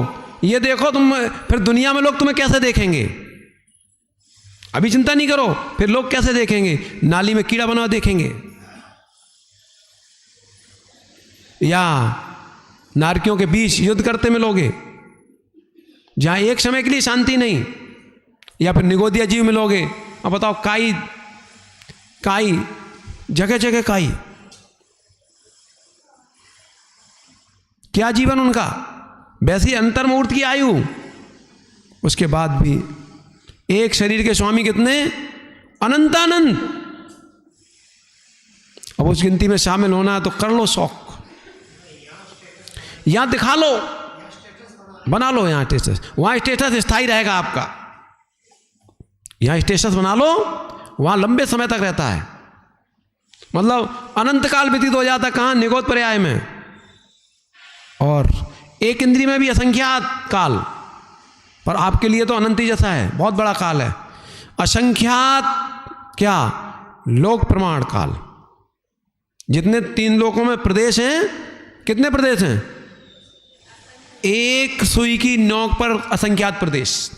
ये देखो तुम, फिर दुनिया में लोग तुम्हें कैसे देखेंगे। अभी चिंता नहीं करो, फिर लोग कैसे देखेंगे। नाली में कीड़ा बना देखेंगे, या नारकियों के बीच युद्ध करते मिलोगे जहां एक समय के लिए शांति नहीं, या फिर निगोदिया जीव मिलोगे। अब बताओ, काई काई जगह जगह काई, क्या जीवन उनका। वैसी अंतर्मुहूर्त की आयु, उसके बाद भी एक शरीर के स्वामी कितने, अनंतानंद। अब उस गिनती में शामिल होना है तो कर लो शौक, यहां दिखा लो, बना लो यहां स्टेटस। वहां स्टेटस स्थायी रहेगा आपका। यहां स्टेटस बना लो, वहां लंबे समय तक रहता है। मतलब अनंत काल व्यतीत हो जाता है। कहां, निगोद पर्याय में। और एक इंद्री में भी असंख्यात काल, पर आपके लिए तो अनंत ही जैसा है, बहुत बड़ा काल है। असंख्यात क्या, लोक प्रमाण काल। जितने 3 लोकों में प्रदेश हैं, कितने प्रदेश हैं, एक सुई की नोक पर असंख्यात प्रदेश।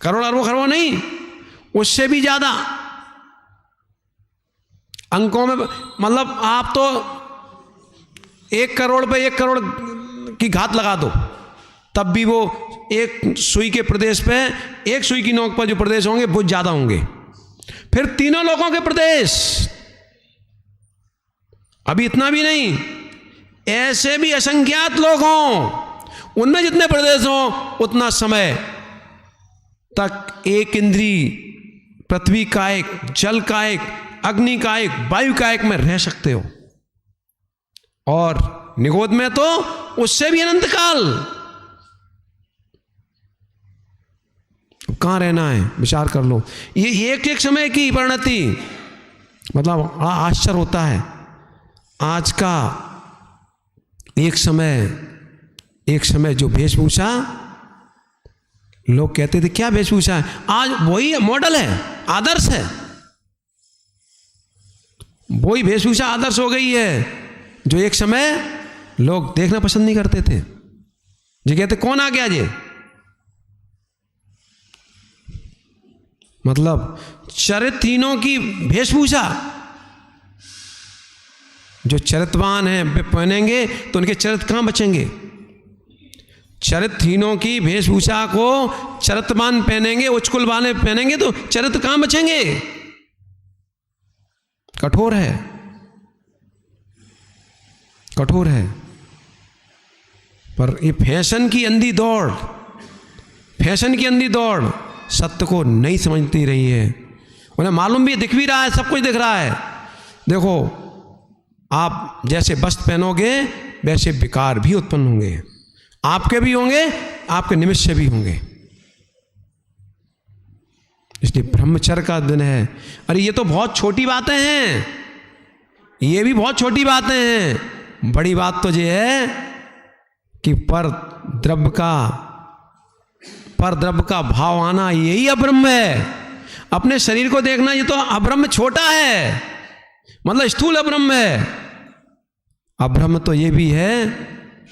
करोड़ अरबों खरबों नहीं, उससे भी ज्यादा अंकों में। मतलब आप तो 1 करोड़ पे 1 करोड़ की घात लगा दो, तब भी वो एक सुई के प्रदेश पे, एक सुई की नोक पर जो प्रदेश होंगे बहुत ज्यादा होंगे। फिर तीनों लोगों के प्रदेश, अभी इतना भी नहीं, ऐसे भी असंख्यात लोग हों, उनमें जितने प्रदेश हों उतना समय तक एक इंद्री पृथ्वी का एक, जल का एक, अग्नि का एक, वायु का एक में रह सकते हो। और निगोद में तो उससे भी अनंत काल। कहां रहना है, विचार कर लो। ये एक एक समय की परिणति, मतलब बड़ा आश्चर्य होता है। आज का एक समय जो वेशभूषा, लोग कहते थे क्या वेशभूषा है, आज वही मॉडल है, आदर्श है। वही वेशभूषा आदर्श हो गई है जो एक समय लोग देखना पसंद नहीं करते थे। जो कहते कौन आ गया ये, मतलब चरित्रहीनों की वेशभूषा। जो चरितवान हैं वे पहनेंगे तो उनके चरित्र कहाँ बचेंगे? चरित्रहीनों की वेशभूषा को चरित्रवान पहनेंगे, उच्चकुल वाले पहनेंगे तो चरित्र कहाँ बचेंगे? कठोर है, कठोर है। पर ये फैशन की अंधी दौड़, फैशन की अंधी दौड़ सत्य को नहीं समझती रही है। उन्हें मालूम भी, दिख भी रहा है, सब कुछ दिख रहा है। देखो, आप जैसे वस्त्र पहनोगे वैसे विकार भी उत्पन्न होंगे, आपके भी होंगे, आपके निमित्त से भी होंगे। इसलिए ब्रह्मचर्य का दिन है। अरे ये तो बहुत छोटी बातें हैं, ये भी बहुत छोटी बातें हैं। बड़ी बात तो ये है कि पर द्रव्य का भाव आना, यही अब्रह्म है। अपने शरीर को देखना, ये तो अब्रह्म छोटा है, मतलब स्थूल अब्रह्म है। अब्रह्म तो ये भी है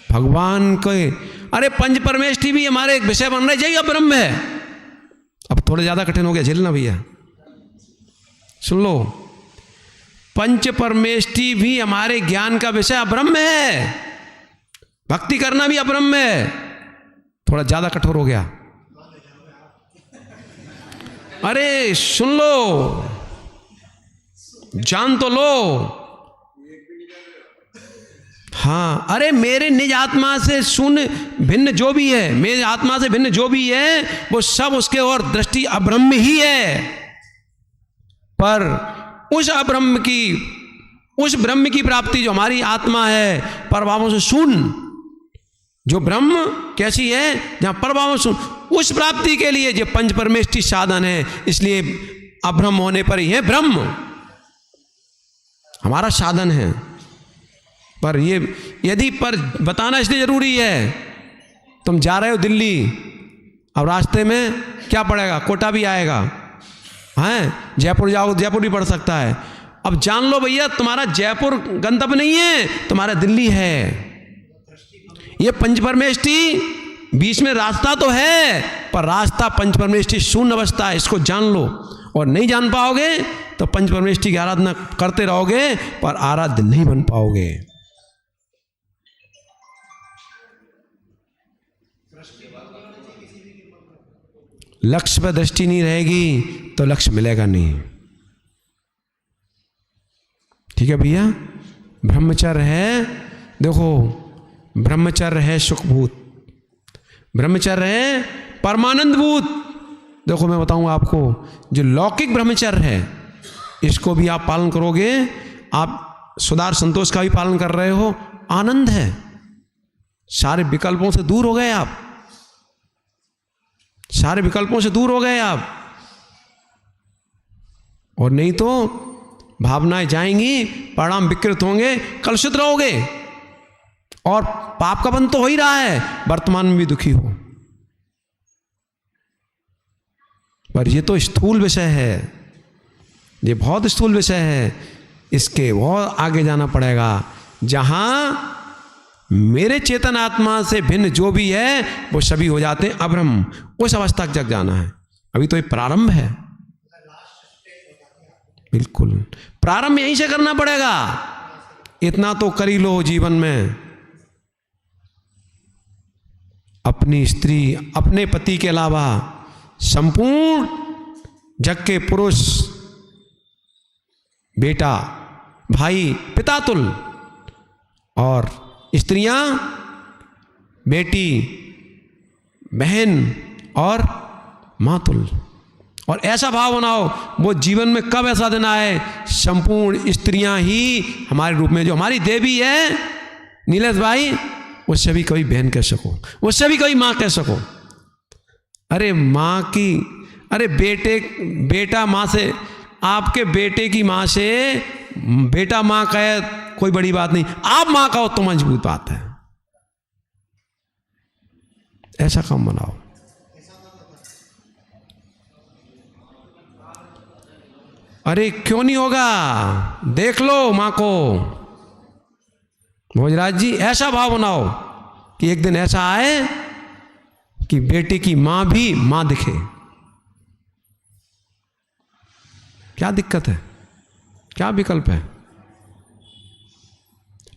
भगवान के, अरे पंच परमेष्टि भी हमारे एक विषय बन रहे, यही अब्रह्म है। अब थोड़ा ज्यादा कठिन हो गया, झेलना भैया, सुन लो। पंच परमेष्टि भी हमारे ज्ञान का विषय अब्रह्म है, भक्ति करना भी अब्रह्म है। थोड़ा ज्यादा कठोर हो गया, अरे सुन लो, जान तो लो। हाँ, अरे मेरे निज आत्मा से शून्य भिन्न जो भी है, मेरे आत्मा से भिन्न जो भी है वो सब उसके और दृष्टि अब्रह्म ही है। पर उस अब्रह्म की, उस ब्रह्म की प्राप्ति जो हमारी आत्मा है परभावों से शून्य, जो ब्रह्म कैसी है, जहां परभावों से शून्य, उस प्राप्ति के लिए जो पंच परमेष्टि साधन है। इसलिए अब्रह्म होने पर ही है ब्रह्म हमारा साधन है। पर ये यदि पर बताना इसलिए जरूरी है, तुम जा रहे हो दिल्ली, अब रास्ते में क्या पड़ेगा, कोटा भी आएगा, हैं, जयपुर जाओ, जयपुर भी पड़ सकता है। अब जान लो भैया, तुम्हारा जयपुर गंतव्य नहीं है, तुम्हारा दिल्ली है। ये पंच परमेष्टि बीच में रास्ता तो है, पर रास्ता पंच परमेष्टि शून्य अवस्था है, इसको जान लो। और नहीं जान पाओगे तो पंच परमेष्टि की आराधना करते रहोगे पर आराध्य नहीं बन पाओगे। लक्ष्य पर दृष्टि नहीं रहेगी तो लक्ष्य मिलेगा नहीं। ठीक है भैया, ब्रह्मचर्य है, देखो ब्रह्मचर्य है सुखभूत, ब्रह्मचर्य है परमानंद भूत। देखो मैं बताऊंगा आपको, जो लौकिक ब्रह्मचर्य है इसको भी आप पालन करोगे, आप सुधार संतोष का भी पालन कर रहे हो, आनंद है, सारे विकल्पों से दूर हो गए आप, सारे विकल्पों से दूर हो गए आप। और नहीं तो भावनाएं जाएंगी, परिणाम विकृत होंगे, कलुषित रहोगे और पाप का बंध तो हो ही रहा है, वर्तमान में भी दुखी हो। पर ये तो स्थूल विषय है, ये बहुत स्थूल विषय है, इसके बहुत आगे जाना पड़ेगा, जहां मेरे चेतन आत्मा से भिन्न जो भी है वो सभी हो जाते हैं अब्रह्म। उस अवस्था तक जाना है। अभी तो ये प्रारंभ है, बिल्कुल प्रारंभ यहीं से करना पड़ेगा। इतना तो कर ही लो जीवन में, अपनी स्त्री, अपने पति के अलावा संपूर्ण जग के पुरुष, बेटा, भाई, पिता तुल्य, और स्त्रियां बेटी, बहन और मातुल्य। और ऐसा भाव बनाओ, वो जीवन में कब ऐसा दिन आए, संपूर्ण स्त्रियां ही हमारे रूप में, जो हमारी देवी है नीलेश भाई, उससे भी कभी बहन कह सको, उससे भी कभी माँ कह सको। अरे माँ की, अरे बेटा माँ से, आपके बेटे की माँ से बेटा माँ कहे कोई बड़ी बात नहीं, आप माँ कहो तो मजबूत बात है। ऐसा काम बनाओ। अरे क्यों नहीं होगा, देख लो माँ को। भोजराज जी, ऐसा भाव बनाओ कि एक दिन ऐसा आए कि बेटे की मां भी मां दिखे। क्या दिक्कत है, क्या विकल्प है?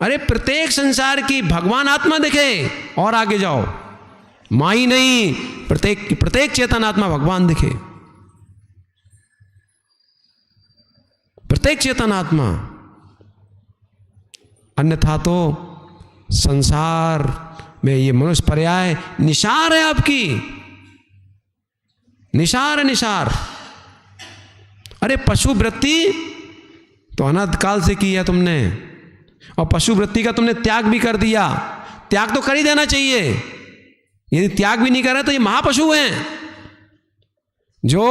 अरे प्रत्येक संसार की भगवान आत्मा दिखे और आगे जाओ, माई नहीं, प्रत्येक चेतन आत्मा भगवान दिखे, प्रत्येक चेतन आत्मा। अन्यथा तो संसार में ये मनुष्य पर्याय निशार है आपकी, निशार है, निशार। अरे पशु वृत्ति तो अनंत काल से की है तुमने, और पशु वृत्ति का तुमने त्याग भी कर दिया। त्याग तो कर ही देना चाहिए, यदि त्याग भी नहीं कर रहे तो ये महापशु हैं। जो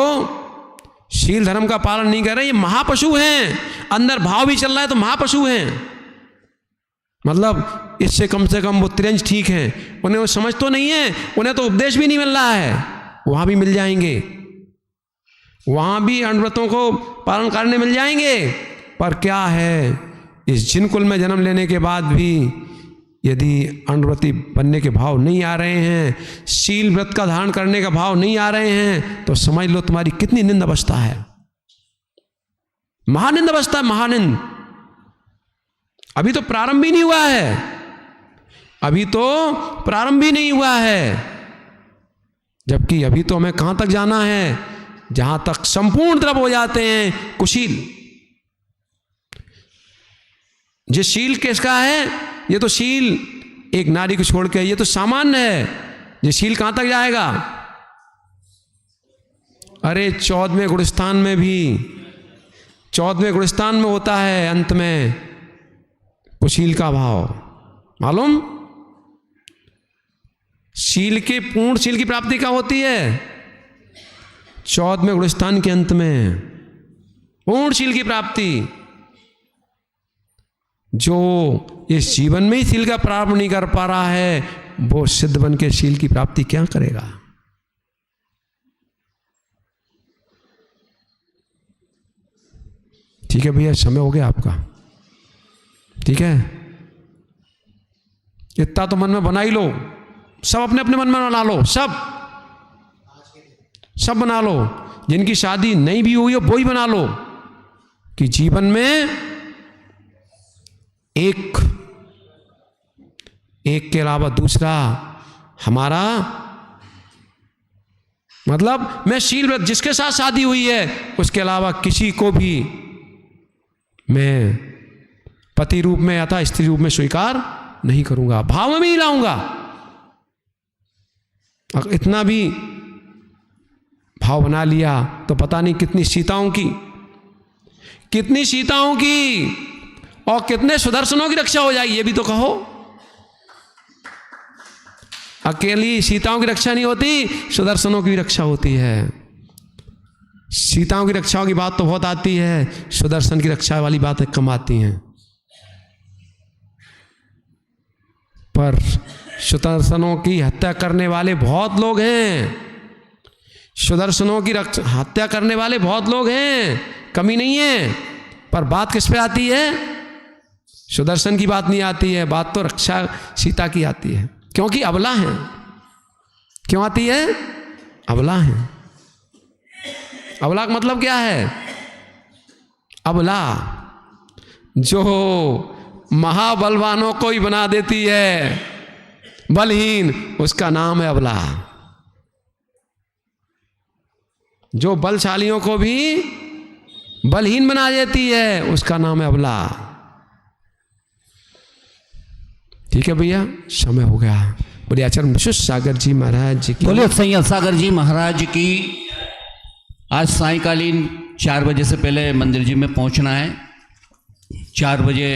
शील धर्म का पालन नहीं कर रहे ये महापशु हैं। अंदर भाव भी चल रहा है तो महापशु हैं। मतलब इससे कम से कम वो तिरंज ठीक हैं, उन्हें वो समझ तो नहीं है, उन्हें तो उपदेश भी नहीं मिल रहा है, वहां भी मिल जाएंगे, वहां भी अणव्रतों को पालन करने मिल जाएंगे। पर क्या है, इस जिन कुल में जन्म लेने के बाद भी यदि अणव्रती बनने के भाव नहीं आ रहे हैं, शील व्रत का धारण करने का भाव नहीं आ रहे हैं, तो समझ लो तुम्हारी कितनी निंद अवस्था है, महानिंद अवस्था है, महानिंद। अभी तो प्रारंभ भी नहीं हुआ है, अभी तो प्रारंभ भी नहीं हुआ है, जबकि अभी तो हमें कहां तक जाना है, जहां तक संपूर्ण द्रव हो जाते हैं कुशील। ये शील किसका है? ये तो शील एक नारी को छोड़ के ये तो सामान्य है, ये शील कहां तक जाएगा? अरे 14वें गुणस्थान में भी, 14वें गुणस्थान में होता है अंत में कुशील का भाव, मालूम? शील के पूर्ण शील की प्राप्ति क्या होती है? 14वें गुणस्थान के अंत में पूर्ण शील की प्राप्ति। जो इस जीवन में ही शील का प्रारंभ नहीं कर पा रहा है, वो सिद्ध बन के शील की प्राप्ति क्या करेगा? ठीक है भैया, समय हो गया आपका, ठीक है? इतना तो मन में बना ही लो, सब अपने अपने मन में बना लो, सब बना लो। जिनकी शादी नहीं भी हुई हो वो ही बना लो कि जीवन में एक के अलावा दूसरा हमारा, मतलब मैं शील व्रत जिसके साथ शादी हुई है उसके अलावा किसी को भी मैं पति रूप में अथवा स्त्री रूप में स्वीकार नहीं करूंगा, भाव में भी नहीं लाऊंगा। अगर इतना भी भाव बना लिया तो पता नहीं कितनी सीताओं की और कितने सुदर्शनों की रक्षा हो जाएगी, ये भी तो कहो। अकेली सीताओं की रक्षा नहीं होती, सुदर्शनों की भी रक्षा होती है। सीताओं की रक्षा की बात तो बहुत आती है, सुदर्शन की रक्षा वाली बातें कम आती हैं। पर सुदर्शनों की हत्या करने वाले बहुत लोग हैं, सुदर्शनों की हत्या करने वाले बहुत लोग हैं, कमी नहीं है। पर बात किस पे आती है? सुदर्शन की बात नहीं आती है, बात तो रक्षा सीता की आती है, क्योंकि अबला हैं। क्यों आती है? अबला हैं। अबला का मतलब क्या है? अबला जो महाबलवानों को ही बना देती है बलहीन, उसका नाम है अबला। जो बलशालियों को भी बलहीन बना देती है उसका नाम है अबला। ठीक है भैया, समय हो गया। बोलिए आचार्य विशुद्ध सागर जी महाराज जी की, बोलिए सैयद सागर जी महाराज की। आज सायंकालीन 4 बजे से पहले मंदिर जी में पहुंचना है। 4 बजे